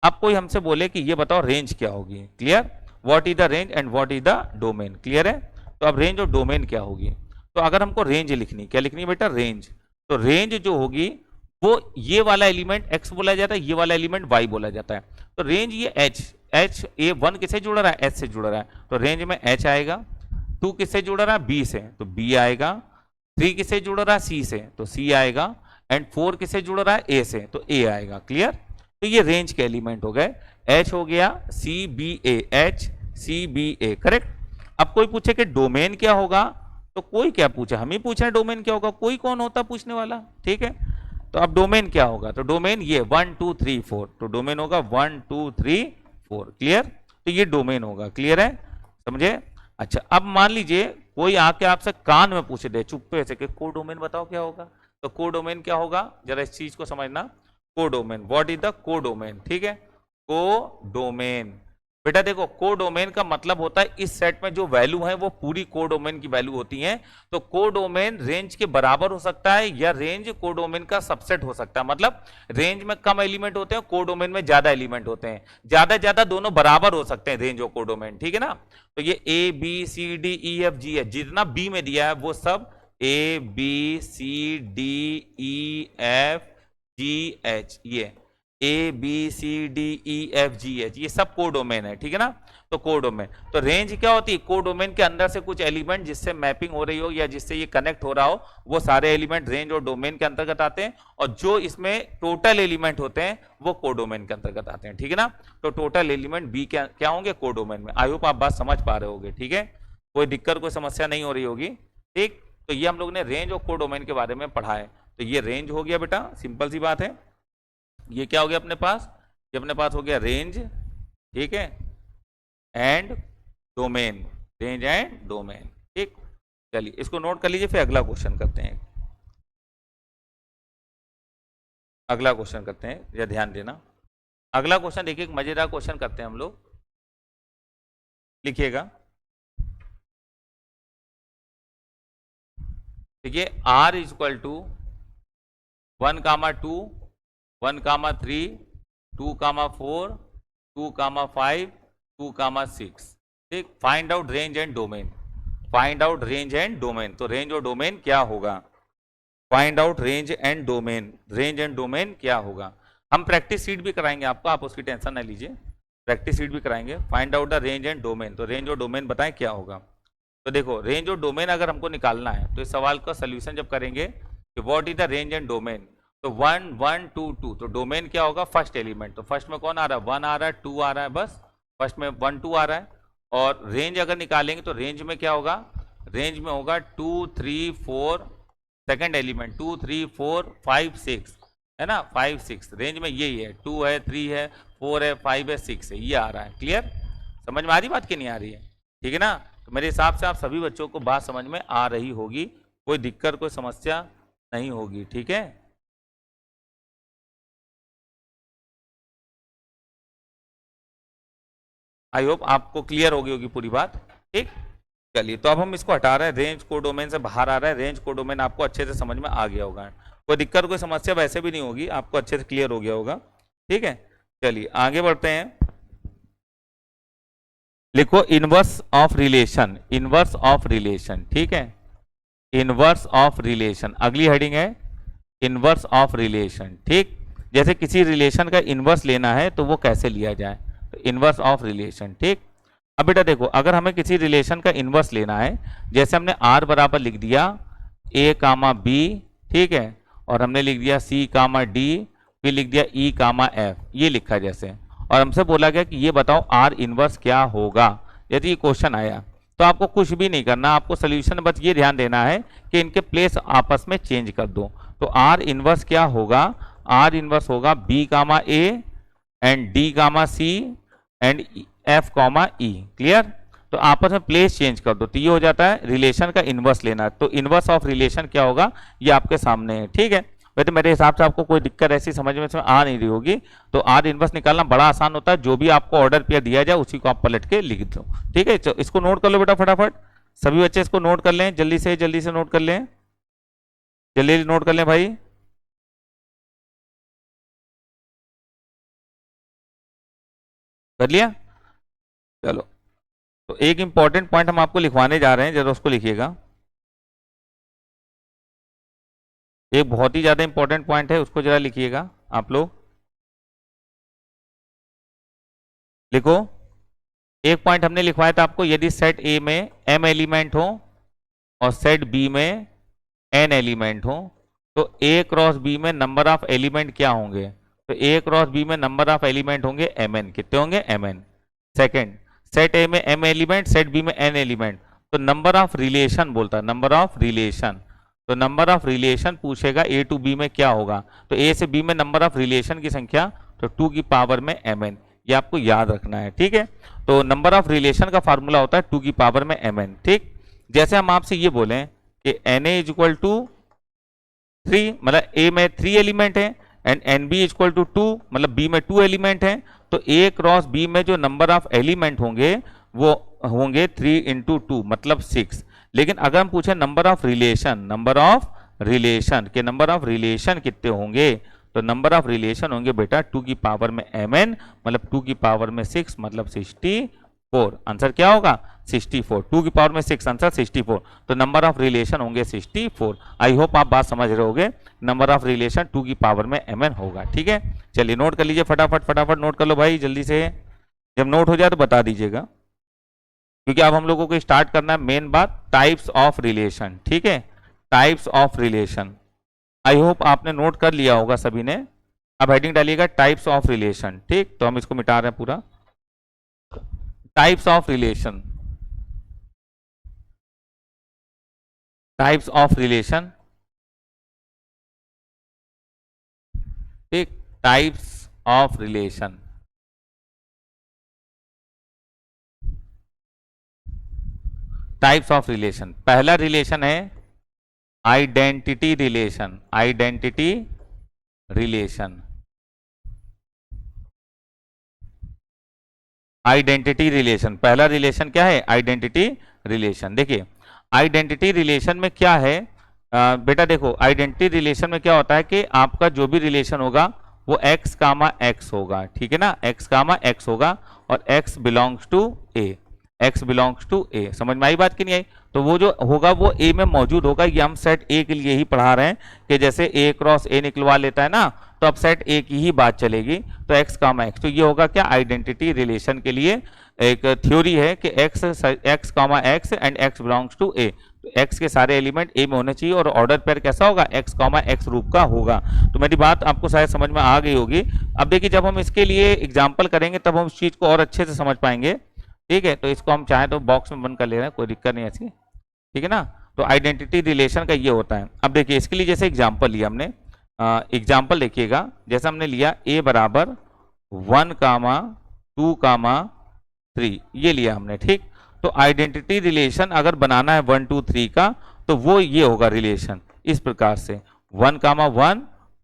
अब कोई हमसे बोले कि ये बताओ रेंज क्या होगी, clear, what is the range and what is the domain, clear है। तो अब रेंज और डोमेन क्या होगी, तो अगर हमको रेंज लिखनी, क्या लिखनी है बेटा, रेंज, तो रेंज जो होगी वो ये वाला एलिमेंट x बोला जाता है, ये वाला एलिमेंट y बोला जाता है, तो रेंज ये h ए 1 किससे जुड़ रहा है, h से जुड़ रहा है, तो रेंज में h आएगा, 2 किससे जुड़ रहा है, b से, तो b आएगा, 3 किससे जुड़ रहा है, c से, तो c आएगा, एंड 4 किससे जुड़ रहा है, a से, तो a आएगा, क्लियर। तो ये रेंज के एलिमेंट हो गए, h हो गया c b a, h c b a, correct. अब कोई पूछे कि डोमेन क्या होगा, तो कोई क्या पूछे, हम ही पूछ रहे हैं डोमेन क्या होगा, कोई कौन होता पूछने वाला, ठीक है। तो अब डोमेन क्या होगा, तो डोमेन ये 1 2 3 4, तो डोमेन होगा 1 2 3 4, क्लियर, तो ये डोमेन होगा, क्लियर है, समझे। अच्छा, अब मान लीजिए कोई आके आपसे कान में पूछ दे चुप्पे से कि कोडोमेन बताओ क्या होगा, तो कोडोमेन क्या होगा, जरा इस चीज को समझना, codomain, what is the codomain, ठीक है, कोडोमेन, बेटा देखो कोडोमेन का मतलब होता है इस सेट में जो वैल्यू है वो पूरी कोडोमेन की वैल्यू होती है, तो कोडोमेन रेंज के बराबर हो सकता है या रेंज कोडोमेन का सबसेट हो सकता है, मतलब रेंज में कम एलिमेंट होते हैं, कोडोमेन में ज्यादा एलिमेंट होते हैं, ज्यादा दोनों बराबर हो सकते हैं रेंज और कोडोमेन, ठीक है ना। तो ये A B C D E F G है, जितना B में दिया है वो सब A B C D E F G H, ये A B C D E F G H, ये सब कोडोमेन है, ठीक है ना। तो कोडोमेन, तो रेंज क्या होती है, कोडोमेन के अंदर से कुछ एलिमेंट जिससे मैपिंग हो रही हो या जिससे ये कनेक्ट हो रहा हो, वो सारे एलिमेंट रेंज और डोमेन के अंतर्गत आते हैं, और जो इसमें टोटल एलिमेंट होते हैं वो कोडोमेन के अंतर्गत आते हैं, ठीक है ना। तो टोटल एलिमेंट बी क्या होंगे, कोडोमेन में। आई होप आप बात समझ पा रहे होगे, ठीक है, कोई दिक्कत कोई समस्या नहीं हो रही होगी, ठीक। तो ये हम लोग ने रेंज और कोडोमेन के बारे में पढ़ा है, तो ये रेंज हो गया बेटा, सिंपल सी बात है। ये क्या हो गया अपने पास, ये अपने पास हो गया रेंज, ठीक है, and domain, range and domain, ठीक। चलिए इसको नोट कर लीजिए, फिर अगला क्वेश्चन करते हैं। अगला क्वेश्चन करते हैं, या ध्यान देना। अगला क्वेश्चन देखिए, एक मजेदार क्वेश्चन करते हैं हम लोग। लिखिएगा, देखिए r इज इक्वल टू 1,2, 1,3, 2,4, 2,5, 2,6। ठीक, find out range and domain. Find out range and domain, तो रेंज और डोमेन क्या होगा? Find out range and domain, range and domain क्या होगा? हम प्रैक्टिस सीट भी कराएंगे आपको, आप उसकी टेंशन ना लीजिए, प्रैक्टिस सीट भी कराएंगे। Find out the range and domain, तो रेंज और डोमेन बताएं क्या होगा। तो देखो, रेंज और डोमेन अगर हमको निकालना है तो इस सवाल का सोल्यूशन जब करेंगे कि what is the range and domain, तो 1 1 2 2, तो डोमेन क्या होगा? First element. तो फर्स्ट में कौन आ रहा है? 1 आ रहा है, 2 आ रहा है, बस फर्स्ट में 1 2 आ रहा है। और रेंज अगर निकालेंगे तो रेंज में क्या होगा? रेंज में होगा 2 3 4, सेकेंड एलिमेंट 2 3 4 5 6, है ना, 5 6। रेंज में यही है, 2 है, 3 है, 4 है, 5 है, 6 है, ये आ रहा है। क्लियर? समझ में आ रही बात कि नहीं आ रही है? ठीक है ना? तो मेरे हिसाब से आप सभी बच्चों को बात समझ में आ रही होगी, कोई दिक्कत कोई समस्या नहीं होगी। ठीक है, आई होप आपको क्लियर होगी होगी पूरी बात। ठीक, चलिए तो अब हम इसको हटा रहे हैं, रेंज को डोमेन से बाहर आ रहा है। रेंज को डोमेन आपको अच्छे से समझ में आ गया होगा, कोई दिक्कत कोई समस्या वैसे भी नहीं होगी, आपको अच्छे से क्लियर हो गया होगा। ठीक है, चलिए आगे बढ़ते हैं। लिखो inverse of relation, inverse of relation. ठीक है, इनवर्स ऑफ रिलेशन अगली हेडिंग है, इनवर्स ऑफ रिलेशन। ठीक, जैसे किसी रिलेशन का इनवर्स लेना है तो वो कैसे लिया जाए, तो इनवर्स ऑफ रिलेशन। ठीक, अब बेटा देखो, अगर हमें किसी रिलेशन का इनवर्स लेना है, जैसे हमने r बराबर लिख दिया a कामा b, ठीक है, और हमने लिख दिया c कामा d, फिर लिख दिया e कामा f, ये लिखा जैसे, और हमसे बोला गया कि ये बताओ r इनवर्स क्या होगा। यदि ये क्वेश्चन आया तो आपको कुछ भी नहीं करना, आपको सोल्यूशन बस ये ध्यान देना है कि इनके प्लेस आपस में चेंज कर दो। तो r इनवर्स क्या होगा? r इनवर्स होगा b comma a and d comma c and f comma E. Clear? तो आपस में प्लेस चेंज कर दो, तो ये हो जाता है रिलेशन का इनवर्स लेना। तो इनवर्स ऑफ रिलेशन क्या होगा, ये आपके सामने है। ठीक है, वैसे मेरे हिसाब से आपको कोई दिक्कत ऐसी समझ में इसमें आ नहीं रही होगी। तो आर इनवर्स निकालना बड़ा आसान होता है, जो भी आपको ऑर्डर पेयर दिया जाए उसी को आप पलट के लिख दो। ठीक है, तो इसको नोट कर लो बेटा फटाफट, सभी बच्चे इसको नोट कर लें, जल्दी से नोट कर लें, जल्दी नोट कर लें भाई। कर लिया? चलो, तो एक इंपॉर्टेंट पॉइंट हम आपको लिखवाने जा रहे हैं, जरा उसको लिखिएगा। एक बहुत ही ज्यादा इंपॉर्टेंट पॉइंट है, उसको जरा लिखिएगा आप लोग। लिखो, एक पॉइंट हमने लिखवाया था आपको, यदि सेट ए में m एलिमेंट हो और सेट बी में n एलिमेंट हो, तो a क्रॉस b में नंबर ऑफ एलिमेंट क्या होंगे? तो a क्रॉस b में नंबर ऑफ एलिमेंट होंगे mn। कितने होंगे? mn। सेकंड, सेट ए में m एलिमेंट, सेट बी में n एलिमेंट, तो नंबर ऑफ रिलेशन बोलता है, नंबर ऑफ रिलेशन। तो नंबर ऑफ रिलेशन पूछेगा a टू b में क्या होगा, तो a से b में नंबर ऑफ रिलेशन की संख्या, तो 2 की पावर में mn, ये आपको याद रखना है। ठीक है, तो नंबर ऑफ रिलेशन का फार्मूला होता है 2 की पावर में mn। ठीक, जैसे हम आपसे ये बोलें कि na इज इक्वल टू 3, मतलब a में 3 एलिमेंट है, and nb is equal to 2, मतलब b में 2 एलिमेंट है, तो a क्रॉस b में जो नंबर ऑफ एलिमेंट होंगे वो होंगे 3 इंटू 2, मतलब 6। लेकिन अगर हम पूछे number of relation, number of relation के नंबर ऑफ रिलेशन कितने होंगे, तो नंबर ऑफ रिलेशन होंगे बेटा 2 की पावर में mn, मतलब 2 की पावर में 6, मतलब 64। आंसर क्या होगा? 64। 2 की पावर में 6, आंसर 64। तो नंबर ऑफ रिलेशन होंगे 64। आई होप आप बात समझ रहे होगे, नंबर ऑफ रिलेशन 2 की पावर में mn होगा। ठीक है, चलिए नोट कर लीजिए फटाफट, फटाफट नोट कर लो भाई जल्दी से, जब नोट हो जाए तो बता दीजिएगा, क्योंकि अब हम लोगों को स्टार्ट करना है मेन बात, टाइप्स ऑफ रिलेशन। ठीक है, types of relation, I hope आपने नोट कर लिया होगा सभी ने। अब हेडिंग डालिएगा टाइप्स ऑफ रिलेशन। ठीक, तो हम इसको मिटा रहे हैं पूरा, types of relation, types of relation. ठीक, types of relation, types of relation. पहला रिलेशन है identity relation, identity relation, identity relation. पहला रिलेशन क्या है? Identity relation. देखिए आइडेंटिटी रिलेशन में क्या है, बेटा देखो आइडेंटिटी रिलेशन में क्या होता है कि आपका जो भी रिलेशन होगा वो x कामा x होगा, ठीक है ना, x कामा x होगा और x belongs to a, x belongs to a। समझ में आई बात कि नहीं आई? तो वो जो होगा वो a में मौजूद होगा। ये हम सेट a के लिए ही पढ़ा रहे हैं कि जैसे a क्रॉस a निकलवा लेता है ना, तो अब सेट a की ही बात चलेगी। तो x कामा x, तो ये होगा क्या? आइडेंटिटी रिलेशन के लिए एक थ्योरी है कि x comma x and x belongs to a। तो x के सारे एलिमेंट a में होने चाहिए और ऑर्डर पेयर कैसा होगा? x कामा x रूप का होगा। तो मेरी बात आपको शायद समझ में आ गई होगी। अब देखिए जब हम इसके लिए एग्जाम्पल करेंगे तब हम इस चीज को और अच्छे से समझ पाएंगे, ठीक है। तो इसको हम चाहें तो बॉक्स में बंद कर ले रहे हैं, कोई दिक्कत नहीं ऐसी, ठीक है ना। तो आइडेंटिटी रिलेशन का ये होता है। अब देखिए इसके लिए जैसे एग्जाम्पल लिया हमने, एग्जाम्पल देखिएगा, जैसे हमने लिया a बराबर 1 कामा 2 कामा 3, ये लिया हमने, ठीक। तो आइडेंटिटी रिलेशन अगर बनाना है 1 2 3 का, तो वो ये होगा रिलेशन इस प्रकार से 1 कामा 1,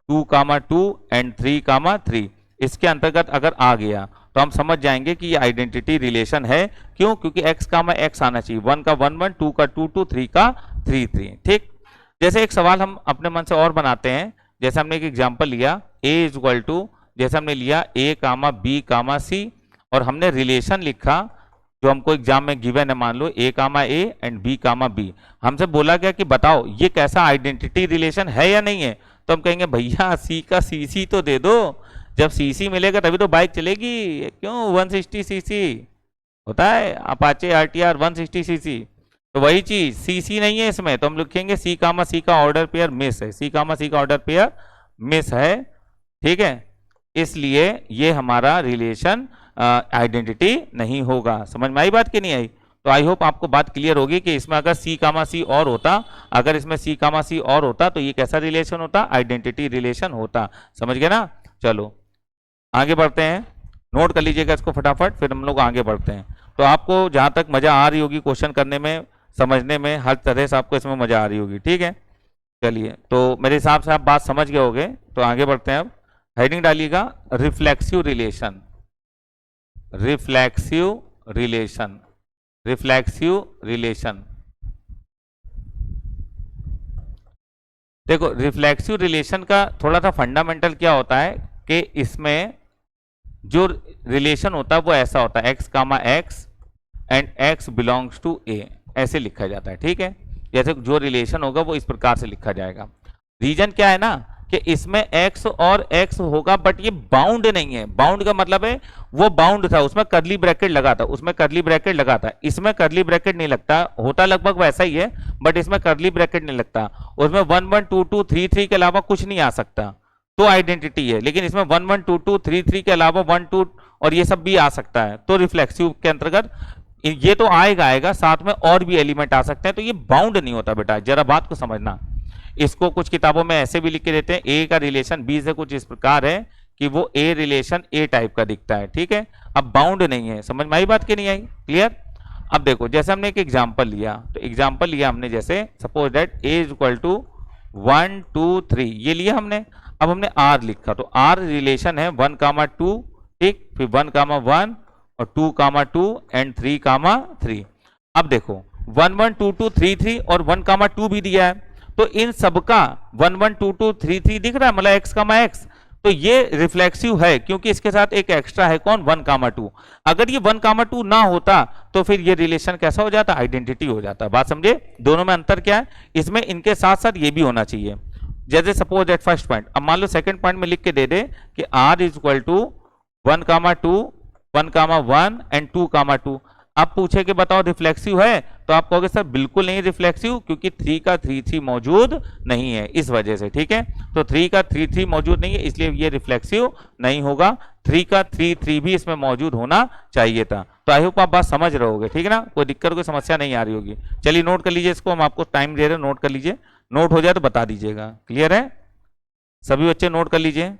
2 कामा 2 एंड 3 कामा 3। इसके अंतर्गत अगर आ गया तो हम समझ जाएंगे कि ये आइडेंटिटी रिलेशन है। क्यों? क्योंकि x कामा x आना चाहिए, 1 का 1 1, 2 का 2 2, 3 का 3 3, ठीक। जैसे एक सवाल हम अपने मन से और बनाते हैं, जैसे हमने एक एग्जांपल लिया a इज इक्वल टू, जैसे हमने लिया a comma b comma c और हमने रिलेशन लिखा जो हमको एग्जाम में गिवन है, मान लो a comma a and b comma b। हमसे बोला गया कि बताओ ये कैसा आइडेंटिटी रिलेशन है या नहीं है, तो हम कहेंगे भैया c का cc तो दे दो, जब cc मिलेगा तभी तो बाइक चलेगी। क्यों? 160 cc होता है अपाचे आरटीआर 160 cc। तो वही चीज cc नहीं है इसमें, तो हम लिखेंगे c कामा c का ऑर्डर पेयर मिस है, c कामा c का ऑर्डर पेयर मिस है, ठीक है। इसलिए ये हमारा रिलेशन आइडेंटिटी नहीं होगा। समझ में आई बात कि नहीं आई? तो आई होप आपको बात क्लियर होगी कि इसमें अगर सी कामा सी और होता, अगर इसमें सी कामा सी और होता तो ये कैसा रिलेशन होता? आइडेंटिटी रिलेशन होता। समझ गए ना? चलो आगे बढ़ते हैं, नोट कर लीजिएगा इसको फटाफट, फिर हम लोग आगे बढ़ते हैं। तो आपको जहां तक मजा आ रही होगी क्वेश्चन करने में, समझने में, हर तरह से आपको इसमें मजा आ रही होगी, ठीक है। चलिए तो मेरे हिसाब से आप बात समझ गए होंगे, तो आगे बढ़ते हैं। अब हेडिंग डालिएगा reflexive relation, reflexive relation, reflexive relation. देखो रिफ्लेक्सिव रिलेशन का थोड़ा सा फंडामेंटल क्या होता है कि इसमें जो रिलेशन होता है वो ऐसा होता है x comma x and x belongs to a, ऐसे लिखा जाता है, ठीक है। जैसे जो रिलेशन होगा वो इस प्रकार से लिखा जाएगा। रीजन क्या है ना कि इसमें x और x होगा बट ये बाउंड नहीं है। बाउंड का मतलब है वो बाउंड था, उसमें करली ब्रैकेट लगा था, उसमें करली ब्रैकेट लगा था, इसमें करली ब्रैकेट नहीं लगता, होता लगभग वैसा ही है बट इसमें करली ब्रैकेट नहीं लगता। उसमें 1 1 2 2 3 3 के अलावा कुछ नहीं आ सकता, तो आइडेंटिटी है। लेकिन इसमें 1 1 2 2 3 3 के अलावा 1 2 और ये सब भी आ सकता है, तो रिफ्लेक्सिव के अंतर्गत ये तो आएगा, साथ में और भी एलिमेंट आ सकते हैं, तो ये बाउंड नहीं होता बेटा, जरा बात को समझना। इसको कुछ किताबों में ऐसे भी लिख के देते हैं, ए का रिलेशन बी से कुछ इस प्रकार है कि वो ए रिलेशन ए टाइप का दिखता है, ठीक है। अब बाउंड नहीं है। समझ में आई बात की नहीं आई? क्लियर? अब देखो जैसे हमने एक एग्जांपल लिया, तो एग्जांपल लिया हमने, जैसे suppose that A is equal to 1 2 3, ये लिया हमने। अब हमने आर लिखा, तो आर रिलेशन है 1 कामा 2, ठीक, फिर 1 कामा 1 और 2 कामा 2 एंड 3 कामा 3। अब देखो 1 1 2 2 3 3 और 1 कामा 2 भी दिया है, तो इन सबका 1 1 2 2 3 3 दिख रहा है, मतलब x कामा x, तो ये रिफ्लेक्सिव है क्योंकि इसके साथ एक एक्स्ट्रा है, कौन? 1 कामा 2। अगर ये 1 कामा 2 ना होता तो फिर ये रिलेशन कैसा हो जाता? आइडेंटिटी हो जाता। बात समझे? दोनों में अंतर क्या है? इसमें इनके साथ साथ ये भी होना चाहिए। जैसे सपोज दैट फर्स्ट पॉइंट, अब मान लो सेकंड पॉइंट में लिख के दे दे कि r is equal to 1 comma 2 1 comma 1 and 2 comma 2। अब पूछे कि बताओ रिफ्लेक्सिव है, तो आप कहोगे सर बिल्कुल नहीं रिफ्लेक्सिव, क्योंकि 3 का 3 3 मौजूद नहीं है, इस वजह से, ठीक है। तो 3 का 3 3 मौजूद नहीं है, इसलिए ये रिफ्लेक्सिव नहीं होगा। 3 का 3 3 भी इसमें मौजूद होना चाहिए था। तो आई होप आप बात समझ रहे होगे, ठीक है ना? कोई दिक्कत कोई समस्या नहीं आ रही होगी। चलिए नोट कर लीजिए इसको, हम आपको टाइम दे रहे हैं, नोट कर लीजिए, नोट हो जाए तो बता दीजिएगा। क्लियर है? सभी बच्चे नोट कर लीजिए।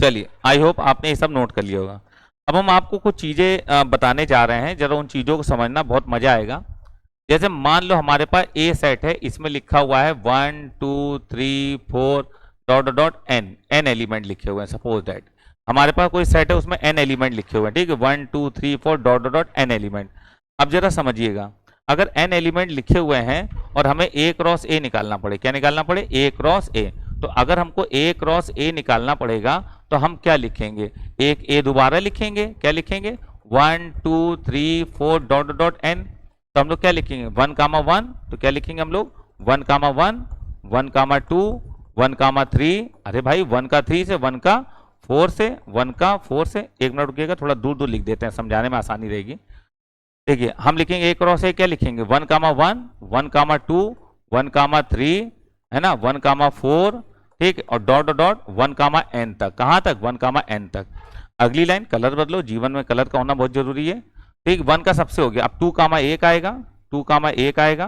चलिए, आई होप आपने ये सब नोट कर लिया होगा। अब हम आपको कुछ चीजें बताने जा रहे हैं, जरा उन चीजों को समझना, बहुत मजा आएगा। जैसे मान लो हमारे पास ए सेट है, इसमें लिखा हुआ है 1 2 3 4 dot dot dot an element लिखे हुए हैं। सपोज दैट हमारे पास कोई सेट है, उसमें एन एलिमेंट लिखे हुए हैं, ठीक है, 1 2 3 4 dot dot dot an element. अब जरा समझिएगा, अगर एन एलिमेंट लिखे हुए हैं और हमें ए क्रॉस ए निकालना पड़े, क्या निकालना पड़े, ए क्रॉस ए, तो अगर हमको ए क्रॉस ए निकालना पड़ेगा तो हम क्या लिखेंगे, एक ए दोबारा लिखेंगे, क्या लिखेंगे, 1 2 3 4 डॉट डॉट एन। तो हम लोग क्या लिखेंगे, 1 कामा 1, तो क्या लिखेंगे हम लोग, 1 कामा 1, 1 कामा 2, 1 कामा 3, अरे भाई 1 का 3 से, 1 का 4 से, 1 का 4 से, एक मिनट रुकिएगा, थोड़ा दूर दूर लिख देते हैं, समझाने में आसानी रहेगी। देखिए हम लिखेंगे ए क्रॉस ए, क्या लिखेंगे, 1 कामा 1, 1 कामा 2, 1 कामा 3, है ना, 1 कामा 4, ठीक है, और डॉट डॉट 1 कामा एन तक। कहां तक, 1 कामा एन तक। अगली लाइन, कलर बदलो, जीवन में कलर का होना बहुत जरूरी है, ठीक। 1 का सबसे हो गया, अब 2 कामा 1 आएगा, 2 कामा 1 आएगा,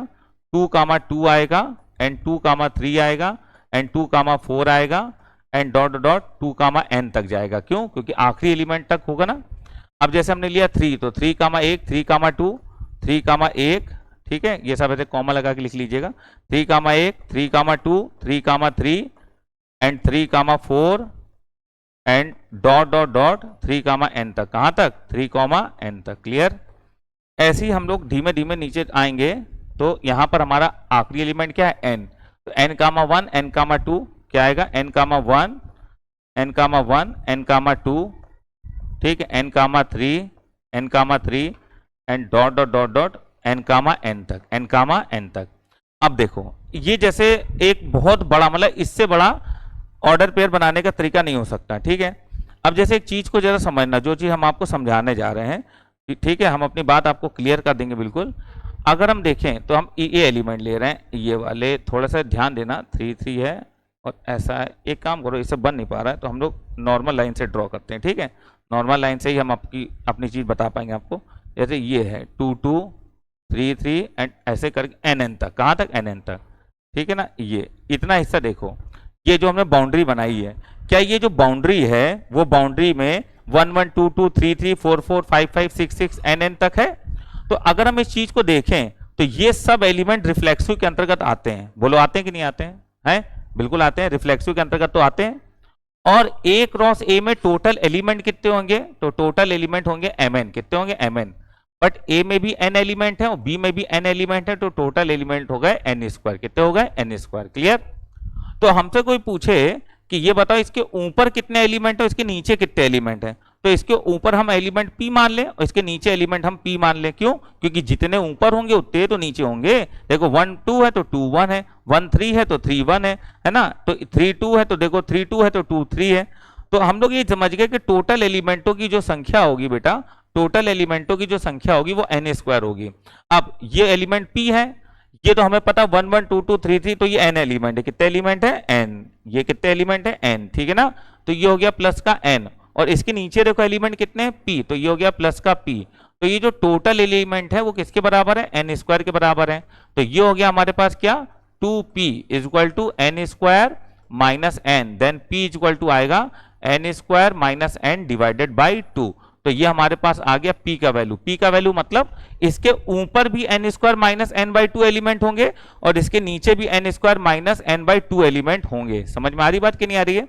2 कामा 2 आएगा, एंड 2 कामा 3 आएगा, एंड 2 कामा 4 आएगा, and dot dot 2 comma N तक जाएगा। क्यों, क्योंकि आखिरी एलिमेंट तक होगा ना। अब जैसे हमने लिया 3, तो 3 कामा 1, 3 कामा 2, 3 कामा 1, ठीक है, ये सब ऐसे कॉमा लगा के लिख लीजिएगा, 3 comma 1, 3 comma 2, 3 comma 3, and 3 comma 4, and dot dot dot 3 comma N तक। कहां तक, 3 कामा एन तक। क्लियर। ऐसे ही हम लोग धीमे धीमे नीचे आएंगे, तो यहां पर हमारा आखिरी एलिमेंट क्या है, एन, तो एन कामा 1, एन कामा 2 क्या आएगा, N comma 1, N comma 1, N comma 2, ठीक है, N comma 3, N comma 3, and dot dot dot dot N comma N तक, एन कामा एन तक। अब देखो ये जैसे एक बहुत बड़ा, मतलब इससे बड़ा ऑर्डर पेयर बनाने का तरीका नहीं हो सकता, ठीक है। अब जैसे एक चीज को जरा समझना, जो चीज हम आपको समझाने जा रहे हैं, ठीक है, हम अपनी बात आपको क्लियर कर देंगे बिल्कुल। अगर हम देखें तो हम ये एलिमेंट ले रहे हैं, ये वाले, थोड़ा सा ध्यान देना, 3 3 है और ऐसा है। एक काम करो, इससे बन नहीं पा रहा है, तो हम लोग नॉर्मल लाइन से ड्रॉ करते हैं, ठीक है, नॉर्मल लाइन से ही हम अपनी चीज बता पाएंगे आपको। जैसे ये है 2 2 3 3 एंड ऐसे करके एन एन तक। कहाँ तक, एन एन तक, ठीक है ना। ये इतना हिस्सा देखो, ये जो हमने बाउंड्री बनाई है, क्या ये जो बाउंड्री है वो बाउंड्री में 1 1 2 2 3 3 4 4 5 5 6 6 एन एन तक है। तो अगर हम इस चीज को देखें तो ये सब एलिमेंट रिफ्लेक्सिव के अंतर्गत आते हैं। बोलो आते हैं कि नहीं आते हैं, हैं? बिल्कुल आते हैं, रिफ्लेक्सिव के अंतर्गत तो आते हैं। और ए क्रॉस ए में टोटल एलिमेंट कितने होंगे, तो टोटल एलिमेंट होंगे एम एन। कितने होंगे, एम एन। बट ए में भी एन एलिमेंट है और बी में भी एन एलिमेंट है, तो टोटल एलिमेंट हो गए एन स्क्वायर। कितने हो गए, एन स्क्वायर। क्लियर। तो हमसे कोई पूछे कि ये बताओ इसके ऊपर कितने एलिमेंट है, इसके नीचे कितने एलिमेंट है, तो इसके ऊपर हम एलिमेंट p मान लें और इसके नीचे एलिमेंट हम p मान लें। क्यों, क्योंकि जितने ऊपर होंगे उतने तो नीचे होंगे। देखो 1 2 है तो 2 1 है, 1 3 है तो 3 1 है ना, तो 3 2 है तो देखो 3 2 है तो 2 3 है। तो हम लोग ये समझ गए कि टोटल एलिमेंटों की जो संख्या होगी बेटा, टोटल एलिमेंटों की जो संख्या होगी वो n स्क्वायर होगी। अब ये एलिमेंट p है, ये तो हमें पता 1 1 2 2 3 3, तो ये n एलिमेंट है। कितने एलिमेंट है, n। ये कितने एलिमेंट है, n, ठीक है ना। तो ये हो गया प्लस का n, और इसके नीचे देखो एलिमेंट कितने हैं, p, तो ये हो गया प्लस का p। तो ये जो टोटल एलिमेंट है वो किसके बराबर है, n स्क्वायर के बराबर है। तो ये हो गया हमारे पास क्या, 2p is equal to n square minus n, then p is equal to आएगा n square minus n divided by 2। तो ये हमारे पास आ गया p का वैल्यू। p का वैल्यू मतलब इसके ऊपर भी n square minus n by 2 element होंगे और इसके नीचे भी n square minus n by 2 element होंगे। समझ में आ रही बात कि नहीं आ रही है।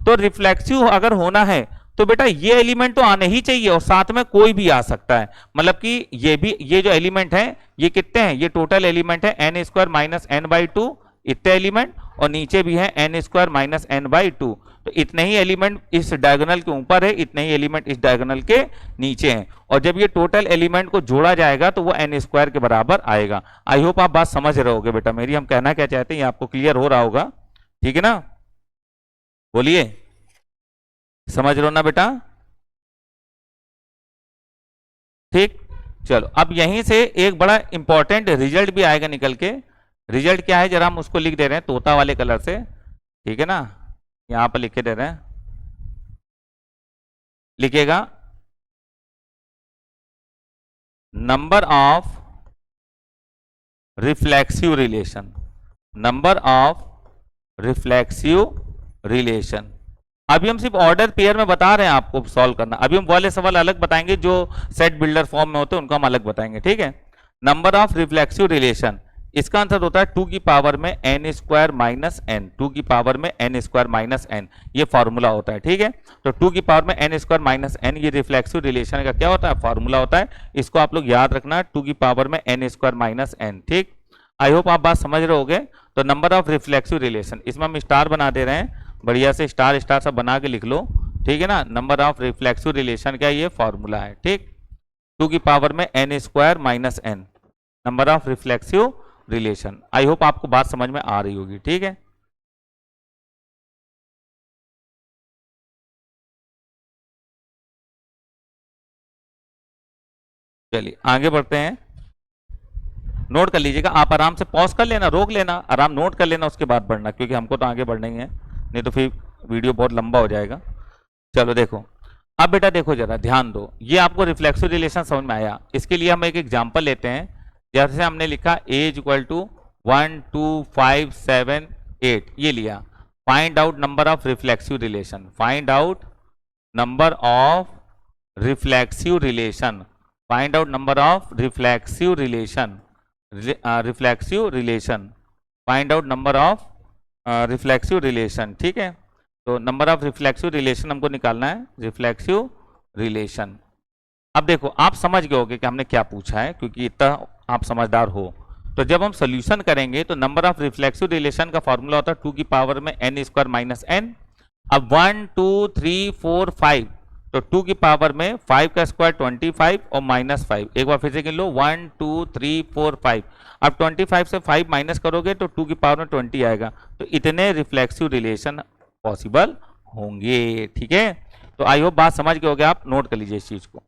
तो रिफ्लेक्सिव अगर होना है तो बेटा ये एलिमेंट तो आने ही चाहिए और साथ में कोई भी आ सकता है। मतलब कि ये भी, ये जो एलिमेंट है ये कितने हैं, ये टोटल एलिमेंट है n square minus n by 2 इतने एलिमेंट, और नीचे भी है n square minus n by 2। तो इतने ही एलिमेंट इस डायगोनल के ऊपर है, इतने ही एलिमेंट इस डायगोनल के नीचे हैं। और जब ये टोटल एलिमेंट को जोड़ा जाएगा तो वो n स्क्वायर के बराबर आएगा। आई होप आप बात समझ रहे होगे बेटा मेरी, हम कहना क्या चाहते हैं ये आपको क्लियर हो रहा होगा, ठीक है ना। बोलिए, समझ रहे हो ना बेटा, ठीक। चलो अब यहीं से एक बड़ा इंपॉर्टेंट रिजल्ट भी आएगा निकल के। रिजल्ट क्या है, जरा हम उसको लिख दे रहे हैं तोता वाले कलर से, ठीक है ना, यहां पर लिखे दे रहे हैं, लिखेगा number of reflexive relation, number of reflexive relation, अभी हम सिर्फ ऑर्डर पेयर में बता रहे हैं आपको सॉल्व करना, अभी हम वाले सवाल अलग बताएंगे जो सेट बिल्डर फॉर्म में होते हैं उनको हम अलग बताएंगे, ठीक है। नंबर ऑफ रिफ्लेक्सिव रिलेशन, इसका आंसर होता है 2 की पावर में n स्क्वायर माइनस एन, 2 की पावर में n स्क्वायर माइनस एन, ये फॉर्मूला होता है, ठीक है। तो 2 की पावर में n स्क्वायर माइनस एन ये रिफ्लेक्सिव रिलेशन का क्या होता है, फॉर्मूला होता है। इसको आप लोग याद रखना, 2 की पावर में n स्क्वायर माइनस एन, ठीक। आई होप आप बात समझ रहे होगे। तो नंबर ऑफ रिफ्लेक्सिव रिलेशन, इसमें हम स्टार बना दे रहे हैं, बढ़िया से स्टार स्टार सब बना के लिख लो, ठीक है ना। नंबर ऑफ रिफ्लेक्सिव रिलेशन का ये फॉर्मूला है, ठीक। 2 की पावर में n square minus N, number of reflexive relation. I hope आपको बात समझ में आ रही होगी, ठीक है। चलिए आगे बढ़ते हैं, नोट कर लीजिएगा, आप आराम से पॉज कर लेना, रोक लेना, आराम नोट कर लेना, उसके बाद बढ़ना, क्योंकि हमको तो आगे बढ़ना ही है, नहीं तो फिर वीडियो बहुत लंबा हो जाएगा। चलो देखो, अब बेटा देखो जरा ध्यान दो, ये आपको रिफ्लेक्सिव रिलेशन समझ में आया। इसके लिए हम एक एग्जांपल लेते हैं, जैसे हमने लिखा a इक्वल टू 1 2 5 7 8, ये लिया। Find out number of reflexive relation, find out number of reflexive relation, find out number of reflexive relation, reflexive relation, find out number of reflexive relation, ठीक है। तो नंबर ऑफ रिफ्लेक्सिव रिलेशन हमको निकालना है, reflexive relation. अब देखो आप समझ गए होगे कि हमने क्या पूछा है, क्योंकि इतना आप समझदार हो। तो जब हम सोल्यूशन करेंगे तो नंबर ऑफ रिफ्लेक्सिव रिलेशन का फॉर्मूला होता है 2 की पावर में n स्क्वायर माइनस एन। अब 1 2 3 4 5, तो 2 की पावर में 5 का स्क्वायर 25 और माइनस 5, एक बार फिर से गिन लो, 1 2 3 4 5। अब 25 से 5 माइनस करोगे तो 2 की पावर में 20 आएगा। तो इतने रिफ्लेक्सिव रिलेशन पॉसिबल होंगे, ठीक है। तो आई होप बात समझ गए होगे आप, नोट कर लीजिए इस चीज को।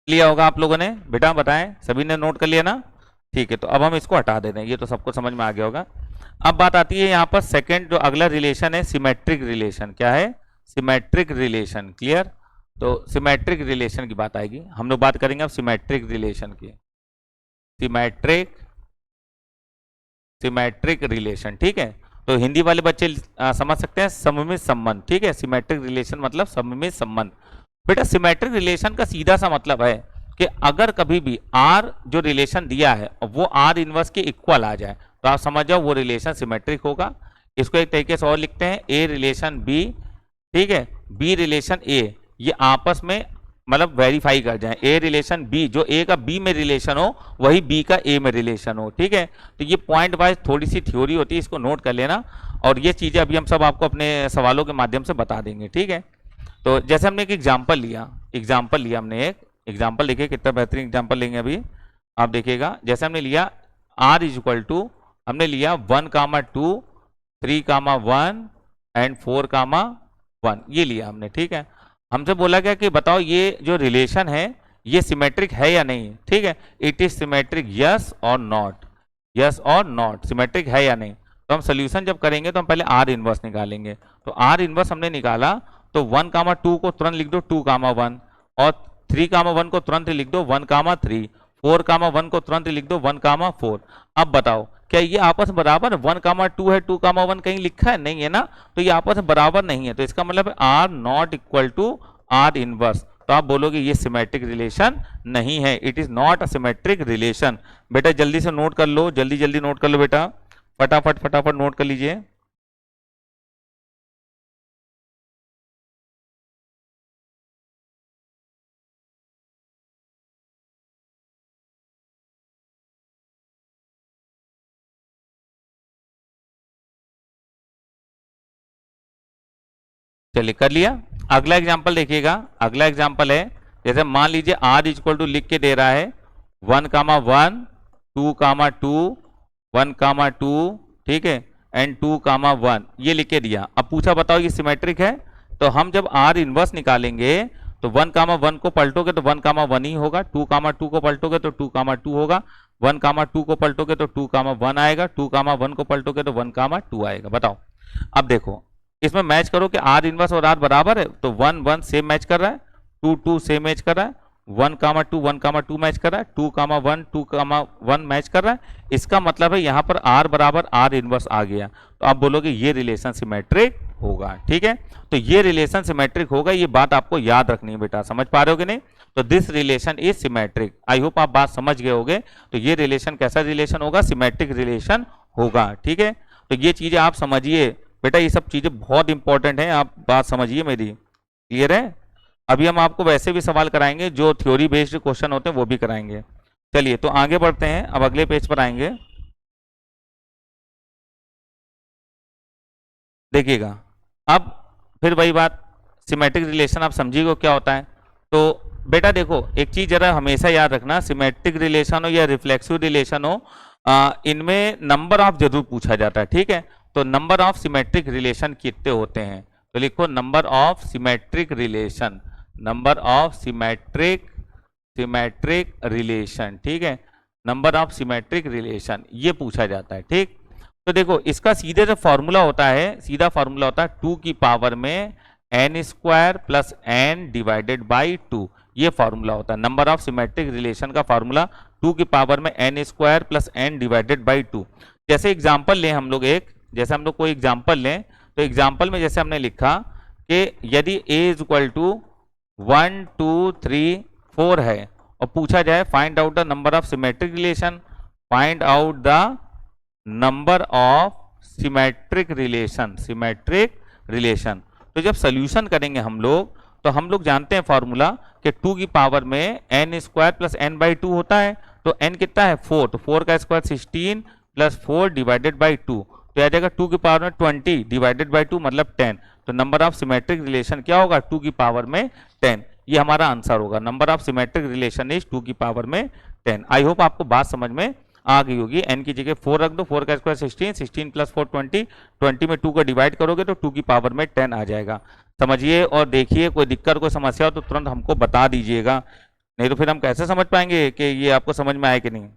लिया होगा आप लोगों ने, बेटा बताएं, सभी ने नोट कर लिया ना, ठीक है। तो अब हम इसको हटा देते हैं, ये तो सबको समझ में आ गया होगा। अब बात आती है यहाँ पर सेकंड, जो अगला रिलेशन है सिमेट्रिक रिलेशन, क्या है, सिमेट्रिक रिलेशन, क्लियर। तो सिमेट्रिक रिलेशन की बात आएगी, हम लोग बात करेंगे अब सिमेट्रिक रिलेशन की, सिमेट्रिक सिमेट्रिक रिलेशन, ठीक है। तो हिंदी वाले बच्चे समझ सकते हैं सममित संबंध, ठीक है। सिमेट्रिक रिलेशन मतलब सममित संबंध। बेटा सिमेट्रिक रिलेशन का सीधा सा मतलब है कि अगर कभी भी आर जो रिलेशन दिया है वो आर इनवर्स के इक्वल आ जाए तो आप समझ जाओ वो रिलेशन सिमेट्रिक होगा। इसको एक तरीके से और लिखते हैं, ए रिलेशन बी, ठीक है, बी रिलेशन ए, ये आपस में मतलब वेरीफाई कर जाए, ए रिलेशन बी, जो ए का बी में रिलेशन हो वही बी का ए में रिलेशन हो, ठीक है। तो ये पॉइंट वाइज थोड़ी सी थ्योरी होती है, इसको नोट कर लेना, और ये चीजें अभी हम सब आपको अपने सवालों के माध्यम से बता देंगे, ठीक है। तो जैसे हमने एक एग्जाम्पल लिया हमने एक एग्जाम्पल, देखिए कितना बेहतरीन एग्जाम्पल लेंगे अभी आप देखिएगा। जैसे हमने लिया r इज इक्वल टू, हमने लिया 1 कामा 2 3 कामा 1 एंड 4 कामा 1, ये लिया हमने, ठीक है। हमसे बोला गया कि बताओ ये जो रिलेशन है ये सिमेट्रिक है या नहीं, ठीक है। इट इज सिमेट्रिक, यस और नॉट, यस और नॉट, सिमेट्रिक है या नहीं। तो हम सोल्यूशन जब करेंगे तो हम पहले आर इनवर्स निकालेंगे। तो आर इनवर्स हमने निकाला, तो 1 कामा 2 को तुरंत लिख दो 2 कामा 1, और 3 कामा 1 को तुरंत लिख दो 1 कामा 3, 4 कामा 1 को तुरंत लिख दो 1 कामा 4। अब बताओ क्या ये आपस में बराबर, 1 कामा 2 है, 2 कामा 1 कहीं लिखा है, नहीं है ना, तो ये आपस में बराबर नहीं है। तो इसका मतलब R not equal to R inverse, तो आप बोलोगे ये सिमेट्रिक रिलेशन नहीं है, it is not a symmetric relation. बेटा जल्दी से नोट कर लो, जल्दी जल्दी नोट कर लो बेटा, फटाफट फटाफट नोट कर लीजिए। चलिए कर लिया। अगला एग्जाम्पल देखिएगा, अगला एग्जाम्पल है जैसे मान लीजिए r इक्वल टू लिख के दे रहा है 1,1 2,2 1,2 ठीक है एंड 2,1 ये लिख के दिया। अब पूछा बताओ ये सिमेट्रिक है, तो हम जब r इनवर्स निकालेंगे तो 1,1 को पलटोगे तो 1,1 ही होगा, 2,2 को पलटोगे तो 2,2 होगा, 1,2 को पलटोगे तो 2,1 आएगा, 2,1 को पलटोगे तो 1,2 आएगा। बताओ अब देखो इसमें मैच करो कि r इनवर्स और r बराबर है, तो 1 1 सेम मैच कर रहा है, 2 2 सेम मैच कर रहा है, 1,2 1,2 मैच कर रहा है, 2,1 2,1 मैच कर रहा है। इसका मतलब है यहाँ पर r बराबर r इनवर्स आ गया, तो आप बोलोगे ये रिलेशन सिमेट्रिक होगा। ठीक है, तो ये रिलेशन सिमेट्रिक होगा, ये बात आपको याद रखनी है बेटा, समझ पा रहे हो कि नहीं? तो this relation is symmetric. I hope आप बात समझ गए होगे। तो ये रिलेशन कैसा रिलेशन होगा? सिमेट्रिक रिलेशन होगा। ठीक है, तो ये चीजें आप समझिए बेटा, ये सब चीजें बहुत इंपॉर्टेंट हैं, आप बात समझिए मेरी। क्लियर है? अभी हम आपको वैसे भी सवाल कराएंगे, जो थ्योरी बेस्ड क्वेश्चन होते हैं वो भी कराएंगे। चलिए तो आगे बढ़ते हैं, अब अगले पेज पर आएंगे। देखिएगा अब फिर वही बात, सिमेट्रिक रिलेशन आप समझिएगा क्या होता है। तो बेटा देखो एक चीज जरा हमेशा याद रखना, सिमेट्रिक रिलेशन हो या रिफ्लेक्सिव रिलेशन हो, इनमें नंबर ऑफ जरूर पूछा जाता है। ठीक है, तो नंबर ऑफ सिमेट्रिक रिलेशन कितने होते हैं? तो लिखो number of symmetric relation, number of symmetric relation. ठीक है, नंबर ऑफ सिमेट्रिक रिलेशन ये पूछा जाता है। ठीक, तो देखो इसका सीधे जो फॉर्मूला होता है, सीधा फॉर्मूला होता है 2 की पावर में n square plus n divided by 2, ये फॉर्मूला होता है नंबर ऑफ सिमेट्रिक रिलेशन का फॉर्मूला 2 की पावर में n square plus n divided by 2। जैसे एग्जांपल लें हम लोग एक, जैसे हम लोग कोई एग्जांपल लें, तो एग्जांपल में जैसे हमने लिखा कि यदि a इज इक्वल टू 1 2 3 4 है और पूछा जाए find out the number of symmetric relation, find out the number of symmetric relation, symmetric relation. तो जब सोल्यूशन करेंगे हम लोग जानते हैं फॉर्मूला कि 2 की पावर में n square plus n by 2 होता है, तो n कितना है 4, तो 4 का स्क्वायर 16 प्लस 4 डिवाइडेड बाई 2, तो आ जाएगा 2 की पावर में 20 डिवाइडेड बाई 2 मतलब 10। तो नंबर ऑफ सिमेट्रिक रिलेशन क्या होगा? 2 की पावर में 10, ये हमारा आंसर होगा। Number of symmetric relation is 2 की पावर में 10। आई होप आपको बात समझ में आ गई होगी। n की जगह 4 रख दो, 4 का स्क्वायर 16, 16 प्लस 4 20, 20 में 2 को डिवाइड करोगे तो 2 की पावर में 10 आ जाएगा। समझिए और देखिए, कोई दिक्कत कोई समस्या हो तो तुरंत हमको बता दीजिएगा, नहीं तो फिर हम कैसे समझ पाएंगे कि ये आपको समझ में आए कि नहीं।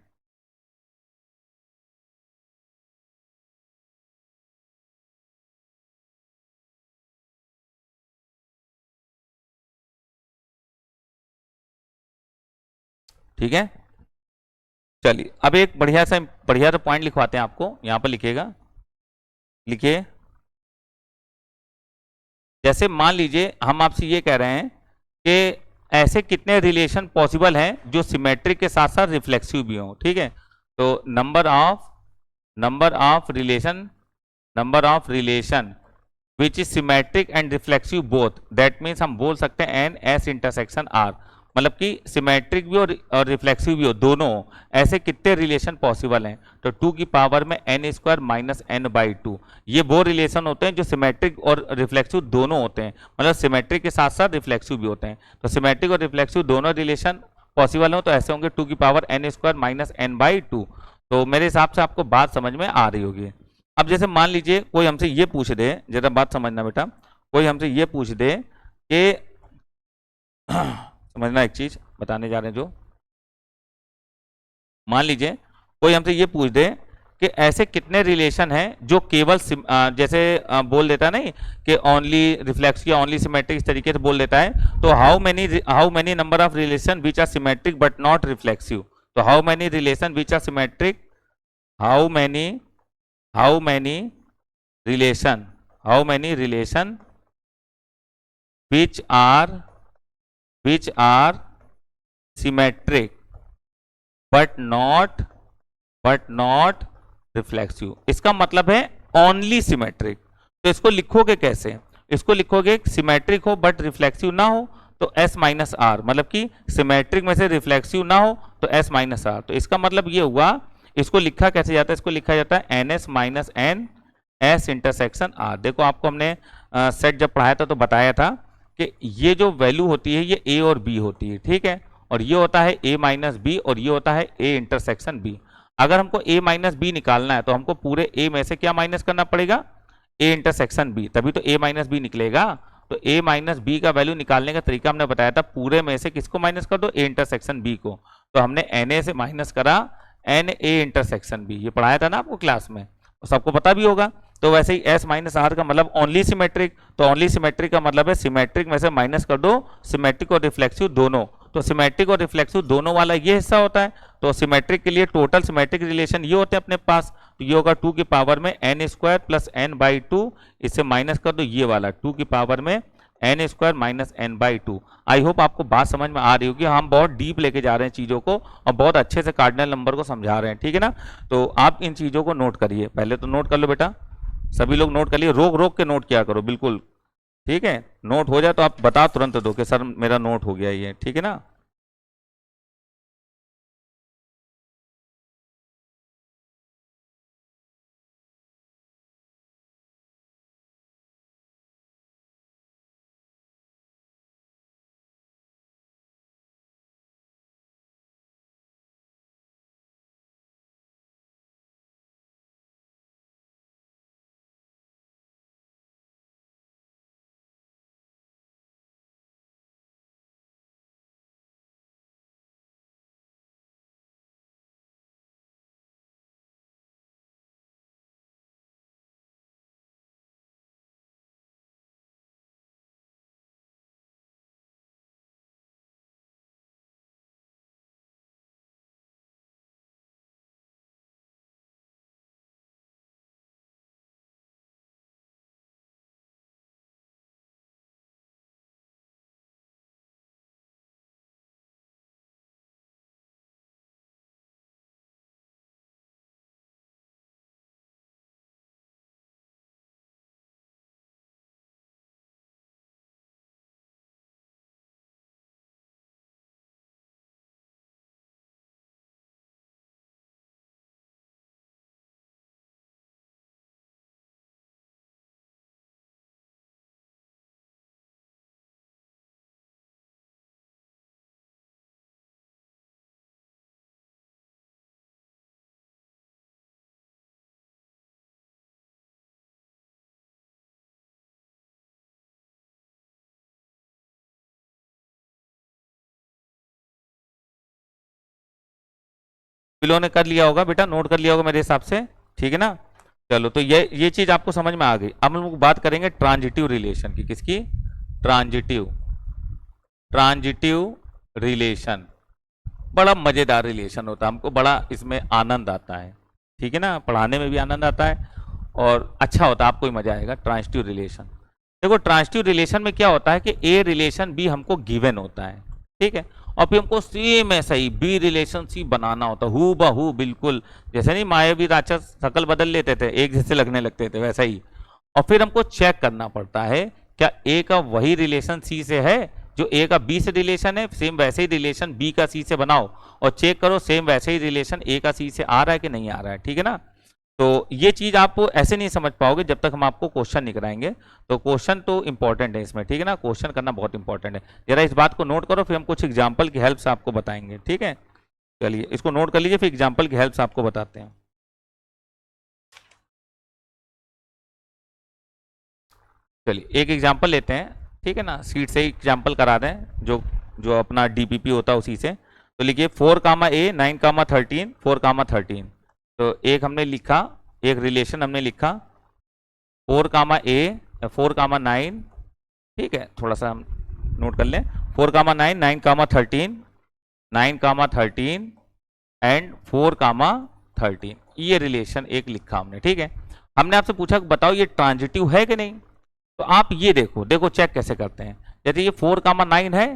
ठीक है, चलिए अब एक बढ़िया सा पॉइंट लिखवाते हैं आपको, यहां पर लिखिएगा, लिखिए। जैसे मान लीजिए हम आपसे ये कह रहे हैं कि ऐसे कितने रिलेशन पॉसिबल हैं जो सिमेट्रिक के साथ साथ रिफ्लेक्सिव भी हों। ठीक है, तो number of relation which is symmetric and reflexive both, that means हम बोल सकते हैं एन एस इंटरसेक्शन आर, मतलब कि सिमेट्रिक भी और रिफ्लेक्सिव भी हो, दोनों ऐसे कितने रिलेशन पॉसिबल हैं? तो 2 की पावर में n square minus n by 2, ये वो रिलेशन होते हैं जो सिमेट्रिक और रिफ्लेक्सिव दोनों होते हैं, मतलब सिमेट्रिक के साथ साथ रिफ्लेक्सिव भी होते हैं। तो सिमेट्रिक और रिफ्लेक्सिव दोनों रिलेशन पॉसिबल हो तो ऐसे होंगे 2 की power n square minus n by 2। तो मेरे हिसाब से आपको बात समझ में आ रही होगी। अब जैसे मान लीजिए कोई हमसे ये पूछ दे, जरा बात समझना बेटा, कोई हमसे ये पूछ दे कि समझना एक चीज बताने जा रहे हैं, जो मान लीजिए कोई हमसे ये पूछ दे कि ऐसे कितने रिलेशन हैं जो केवल जैसे बोल देता है नहीं कि ओनली रिफ्लेक्स या ओनली सिमेट्रिक, इस तरीके से बोल देता है। तो how many number of relation which are symmetric but not reflexive, तो how many relation which are symmetric, how many relation which are symmetric but not reflexive। इसका मतलब है only symmetric। तो इसको लिखोगे कैसे? इसको लिखोगे सिमेट्रिक हो बट रिफ्लेक्सिव ना हो तो s माइनस आर, मतलब कि सिमेट्रिक में से रिफ्लेक्सिव ना हो तो s माइनस आर। तो इसका मतलब ये हुआ, इसको लिखा कैसे जाता है? इसको लिखा जाता है ns minus N S intersection R. देखो आपको हमने सेट जब पढ़ाया था तो बताया था कि ये जो वैल्यू होती है ये ए और बी होती है, ठीक है, और ये होता है ए माइनस बी और ये होता है ए इंटरसेक्शन बी। अगर हमको ए माइनस बी निकालना है तो हमको पूरे ए में से क्या माइनस करना पड़ेगा, ए इंटरसेक्शन बी, तभी तो ए माइनस बी निकलेगा। तो ए माइनस बी का वैल्यू निकालने का तरीका हमने बताया था, पूरे में से किसको माइनस कर दो, ए इंटरसेक्शन बी को। तो हमने एन ए से माइनस करा एन ए इंटरसेक्शन बी, ये पढ़ाया था ना आपको क्लास में, सबको पता भी होगा। तो वैसे ही एस माइनस आर का मतलब ओनली सिमेट्रिक, तो ओनली सिमेट्रिक का मतलब है सिमेट्रिक में से माइनस कर दो सिमेट्रिक और रिफ्लेक्सिव दोनों। तो सिमेट्रिक और रिफ्लेक्सिव दोनों वाला ये हिस्सा होता है। तो सिमेट्रिक के लिए टोटल सिमेट्रिक रिलेशन ये होते हैं अपने पास, तो ये होगा 2 की पावर में N square plus N by 2, इससे माइनस कर दो ये वाला 2 की पावर में N square minus N by 2। I hope आपको बात समझ में आ रही होगी, हम बहुत डीप लेके जा रहे हैं चीज़ों को और बहुत अच्छे से कार्डिनल नंबर को समझा रहे हैं, ठीक है ना। तो आप इन चीज़ों को नोट करिए, पहले तो नोट कर लो बेटा, सभी लोग नोट कर लिए, रोक रोक के नोट किया करो बिल्कुल, ठीक है। नोट हो जाए तो आप बता तुरंत दो कि सर मेरा नोट हो गया ये, ठीक है ना। बिलो ने कर लिया होगा बेटा, नोट कर लिया होगा मेरे हिसाब से, ठीक है ना। चलो तो ये चीज आपको समझ में आ गई। अब हम लोग बात करेंगे ट्रांजिटिव रिलेशन की, किसकी, ट्रांजिटिव, ट्रांजिटिव रिलेशन। बड़ा मजेदार रिलेशन होता है, हमको बड़ा इसमें आनंद आता है, ठीक है ना, पढ़ाने में भी आनंद आता है और अच्छा होता है, आपको भी मजा आएगा। ट्रांजिटिव रिलेशन, देखो ट्रांजिटिव रिलेशन में क्या होता है कि ए रिलेशन बी हमको गिवन होता है, ठीक है, और फिर हमको सेम ऐसा ही बी रिलेशन सी बनाना होता है, हु बहू बिल्कुल, जैसे नहीं मायावी राक्षस शकल बदल लेते थे, एक जैसे लगने लगते थे वैसा ही। और फिर हमको चेक करना पड़ता है क्या ए का वही रिलेशन सी से है जो ए का बी से रिलेशन है, सेम वैसे ही रिलेशन बी का सी से बनाओ और चेक करो सेम वैसे ही रिलेशन ए का सी से आ रहा है कि नहीं आ रहा है, ठीक है ना। तो ये चीज आप ऐसे नहीं समझ पाओगे जब तक हम आपको क्वेश्चन नहीं कराएंगे। तो क्वेश्चन तो इंपॉर्टेंट है इसमें, ठीक है ना, क्वेश्चन करना बहुत इंपॉर्टेंट है। जरा इस बात को नोट करो, फिर हम कुछ एग्जाम्पल की हेल्प से आपको बताएंगे, ठीक है। चलिए इसको नोट कर लीजिए, फिर एग्जाम्पल की हेल्प से आपको बताते हैं। चलिए एक एग्जाम्पल लेते हैं, ठीक है ना, सीट से एग्जाम्पल करा दें, जो जो अपना डीपीपी होता है उसी से। तो लिखिए 4 कामा ए 9 कामा 13 4 कामा 13। तो एक हमने लिखा, एक रिलेशन हमने लिखा 4 कामा ए 4 कामा 9, ठीक है, थोड़ा सा हम नोट कर लें, 4 कामा 9 9 कामा 13 9 कामा 13 एंड 4 कामा 13, ये रिलेशन एक लिखा हमने, ठीक है। हमने आपसे पूछा बताओ ये ट्रांजिटिव है कि नहीं, तो आप ये देखो, देखो चेक कैसे करते हैं। जैसे ये 4 कामा 9 है,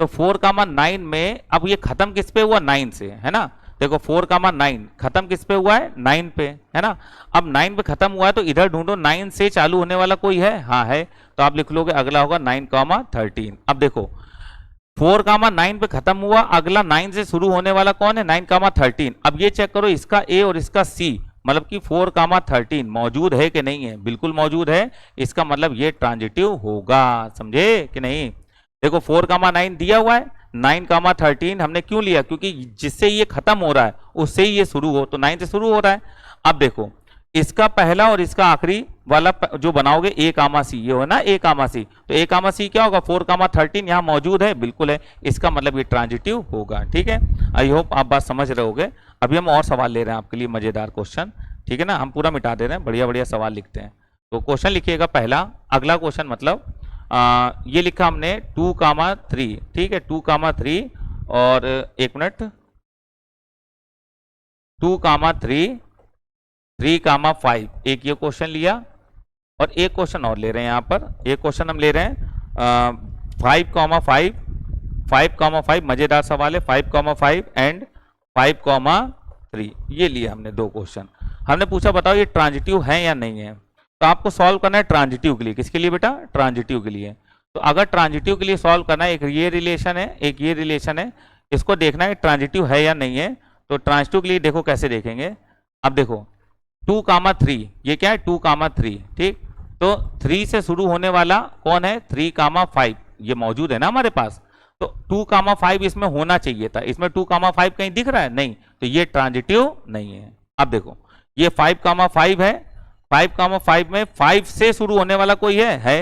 तो 4 कामा 9 में अब ये खत्म किस पे हुआ, 9 से, है ना। देखो 4 कामा 9 खत्म किस पे हुआ है, 9 पे, है ना। अब 9 पे खत्म हुआ है तो इधर ढूंढो 9 से चालू होने वाला कोई है, हाँ है, तो आप लिख लोगे अगला होगा 9 कामा 13। अब देखो 4 कामा 9 पे खत्म हुआ, अगला 9 से शुरू होने वाला कौन है, 9 कामा 13। अब ये चेक करो इसका ए और इसका सी मतलब कि 4,13 मौजूद है कि नहीं है, बिल्कुल मौजूद है, इसका मतलब ये ट्रांजिटिव होगा, समझे कि नहीं। देखो 4,9 दिया हुआ है, 9,13 हमने क्यों लिया, क्योंकि जिससे ये खत्म हो रहा है उससे ही ये शुरू हो, तो 9 से शुरू हो रहा है। अब देखो इसका पहला और इसका आखिरी वाला जो बनाओगे ए कामा सी, ये हो ना ए कामा सी, तो ए कामा सी क्या होगा, 4,13 यहाँ मौजूद है, बिल्कुल है, इसका मतलब ये ट्रांजिटिव होगा। ठीक है, आई होप आप बात समझ रहे होगे। अभी हम और सवाल ले रहे हैं आपके लिए, मजेदार क्वेश्चन, ठीक है ना, हम पूरा मिटा दे रहे हैं, बढ़िया बढ़िया सवाल लिखते हैं। तो क्वेश्चन लिखिएगा पहला, अगला क्वेश्चन मतलब ये लिखा हमने 2,3, ठीक है, 2,3 और 1 मिनट, 2,3 3,5, एक ये क्वेश्चन लिया और एक क्वेश्चन और ले रहे हैं यहाँ पर, एक क्वेश्चन हम ले रहे हैं 5,5, 5,5, मजेदार सवाल है, 5,5 एंड 5,3, ये लिए हमने दो क्वेश्चन। हमने पूछा बताओ ये ट्रांजिटिव है या नहीं है, तो आपको सॉल्व करना है ट्रांजिटिव के लिए। किसके लिए बेटा, ट्रांजिटिव के लिए। तो अगर ट्रांजिटिव के लिए सॉल्व करना है, एक ये रिलेशन है, एक ये रिलेशन है, इसको देखना है ट्रांजिटिव है या नहीं है। तो ट्रांजिटिव के लिए देखो कैसे देखेंगे, अब देखो 2,3, ये क्या है 2,3, ठीक, तो 3 से शुरू होने वाला कौन है, 3,5, ये मौजूद है ना हमारे पास, तो 2,5 इसमें होना चाहिए था, इसमें 2,5 कहीं दिख रहा है नहीं, तो ये ट्रांजिटिव नहीं है। अब देखो ये 5,5 है, 5,5 में 5 से शुरू होने वाला कोई है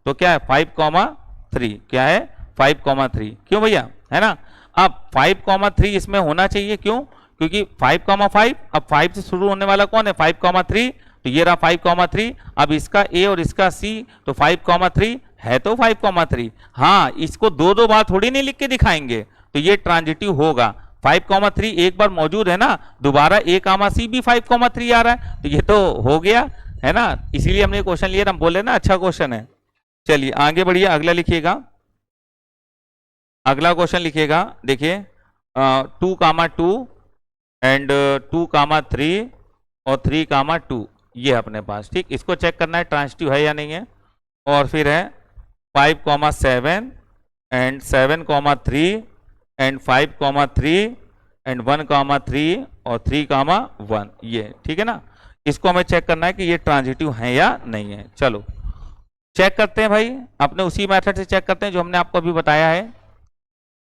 तो क्या है 5,3, क्या है 5,3, क्यों भैया, है ना। अब 5,3 इसमें होना चाहिए, क्यों, क्योंकि 5,5, अब 5 से शुरू होने वाला कौन है 5,3, तो ये रहा 5,3, अब इसका ए और इसका सी, तो 5,3 है तो 5,3, हाँ इसको दो दो बार थोड़ी नहीं लिख के दिखाएंगे, तो ये ट्रांजिटिव होगा। 5,3 एक बार मौजूद है ना, दोबारा ए कामा सी भी 5,3 आ रहा है, तो ये तो हो गया, है ना, इसीलिए हमने क्वेश्चन लिया, हम बोले ना अच्छा क्वेश्चन है। चलिए आगे बढ़िए, अगला लिखिएगा, अगला क्वेश्चन लिखिएगा, देखिए 2,2 एंड 2,3 और 3,2, ये अपने पास, ठीक, इसको चेक करना है ट्रांजिटिव है या नहीं है। और फिर है 5,7 एंड 7,3 एंड 5,3 एंड 1,3 और 3,1, ये ठीक है ना, इसको हमें चेक करना है कि ये ट्रांजिटिव है या नहीं है। चलो चेक करते हैं भाई, अपने उसी मेथड से चेक करते हैं जो हमने आपको अभी बताया है।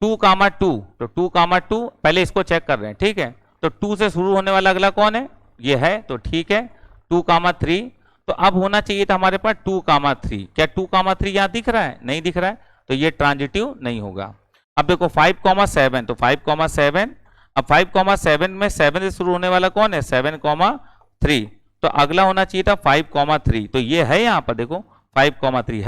2,2, तो 2,2 पहले इसको चेक कर रहे हैं, ठीक है, तो 2 से शुरू होने वाला अगला कौन है, ये है, तो ठीक है 2,3, तो अब होना चाहिए था हमारे पास 2,3, क्या 2,3 यहाँ दिख रहा है, नहीं दिख रहा है, तो ये ट्रांजिटिव नहीं होगा। अब देखो 5,7, तो 5,7, अब 5,7 में 7 से शुरू होने वाला कौन है 7,3, तो अगला होना चाहिए था 5,3, तो ये है यहाँ पर देखो 5,3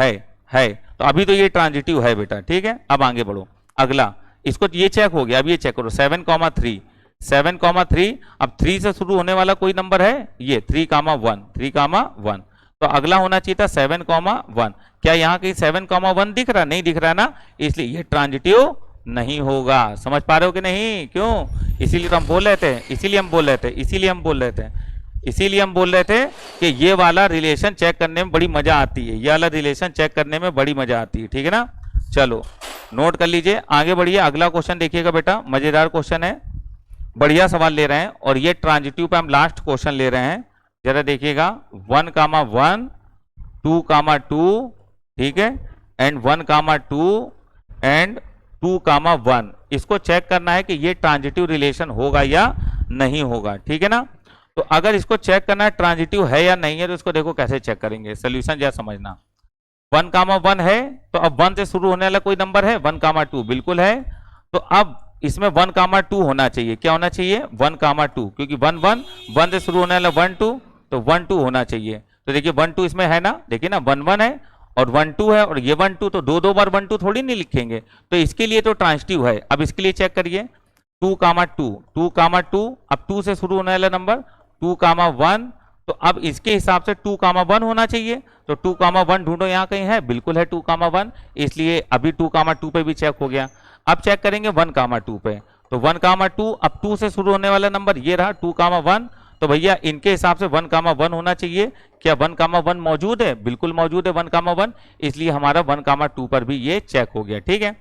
है, तो अभी तो ये ट्रांजिटिव है बेटा, ठीक है। अब आगे बढ़ो, अगला इसको ये चेक हो गया, अब ये चेक करो 7,3, 7,3, अब 3 से शुरू होने वाला कोई नंबर है, ये 3,1, 3,1, तो अगला होना चाहिए था 7,1, क्या यहाँ कहीं 7,1 दिख रहा, नहीं दिख रहा ना, इसलिए ये ट्रांजिटिव नहीं होगा। समझ पा रहे हो कि नहीं, क्यों, इसीलिए तो हम बोल रहे थे, इसीलिए हम बोल रहे थे, इसीलिए हम बोल रहे थे, इसीलिए हम बोल रहे थे कि ये वाला रिलेशन चेक करने में बड़ी मजा आती है, ये वाला रिलेशन चेक करने में बड़ी मजा आती है, ठीक है ना। चलो नोट कर लीजिए, आगे बढ़िए, अगला क्वेश्चन देखिएगा बेटा, मजेदार क्वेश्चन है, बढ़िया सवाल ले रहे हैं, और ये ट्रांजिटिव पे हम लास्ट क्वेश्चन ले रहे हैं, जरा देखिएगा 1,1, 2,2, ठीक है, एंड 1,2 एंड 2,1, इसको चेक करना है कि ये ट्रांजिटिव रिलेशन होगा या नहीं होगा, ठीक है ना। तो अगर इसको चेक करना है ट्रांजिटिव है या नहीं है, तो इसको देखो कैसे चेक करेंगे, सोल्यूशन जरा समझना। 1,1 है, तो अब 1 से शुरू होने वाला कोई नंबर है 1,2, बिल्कुल है, तो अब इसमें 1,2 होना चाहिए, क्या होना चाहिए 1,2, क्योंकि 1 1 1 से शुरू होने वाला 1 2, तो 1 2 होना चाहिए। तो देखिए 1 2 इसमें है ना, देखिए ना 1 1 है और 1 2 है, और ये 1 2 तो दो बार 1 2 थोड़ी नहीं लिखेंगे, तो इसके लिए तो ट्रांजिटिव है। अब इसके लिए चेक करिए 2,2, 2,2, अब 2 से शुरू होने वाला नंबर 2,1, तो अब इसके हिसाब से 2,1 होना चाहिए, तो 2,1 ढूंढो यहाँ कहीं है, बिल्कुल है 2,1, इसलिए अभी 2,2 पे भी चेक हो गया। अब चेक करेंगे 1,2 पे, तो 1,2, अब 2 से शुरू होने वाला नंबर ये रहा 2,1, तो भैया इनके हिसाब से 1,1 होना चाहिए, क्या 1,1 मौजूद है, बिल्कुल मौजूद है 1,1, इसलिए हमारा 1,2 पर भी ये चेक हो गया, ठीक है।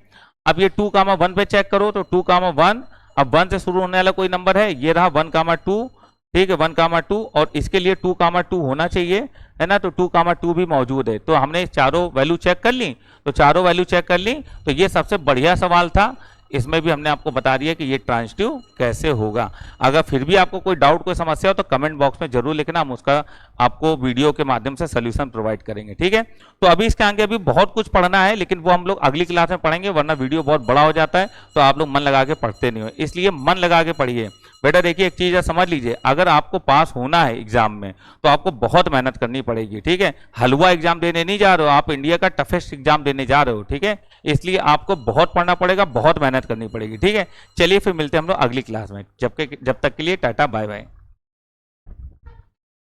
अब ये 2,1 पे चेक करो, तो 2,1, अब 1 से शुरू होने वाला कोई नंबर है, ये रहा 1,2, ठीक है, 1,2 और इसके लिए 2,2 होना चाहिए, है ना, तो 2,2 भी मौजूद है। तो हमने चारों वैल्यू चेक कर ली, तो चारों वैल्यू चेक कर ली, तो ये सबसे बढ़िया सवाल था। इसमें भी हमने आपको बता दिया कि ये ट्रांजिटिव कैसे होगा। अगर फिर भी आपको कोई डाउट, कोई समस्या हो तो कमेंट बॉक्स में जरूर लिखना, हम उसका आपको वीडियो के माध्यम से सोल्यूशन प्रोवाइड करेंगे। ठीक है, तो अभी इसके आगे अभी बहुत कुछ पढ़ना है, लेकिन वो हम लोग अगली क्लास में पढ़ेंगे, वरना वीडियो बहुत बड़ा हो जाता है तो आप लोग मन लगा के पढ़ते नहीं हो, इसलिए मन लगा के पढ़िए। बेटा देखिए, एक चीज है समझ लीजिए, अगर आपको पास होना है एग्जाम में तो आपको बहुत मेहनत करनी पड़ेगी। ठीक है, हलवा एग्जाम देने नहीं जा रहे हो आप, इंडिया का टफेस्ट एग्जाम देने जा रहे हो। ठीक है, इसलिए आपको बहुत पढ़ना पड़ेगा, बहुत मेहनत करनी पड़ेगी। ठीक है, चलिए फिर मिलते हैं हम लोग अगली क्लास में, जब तक के लिए टाटा बाय बाय।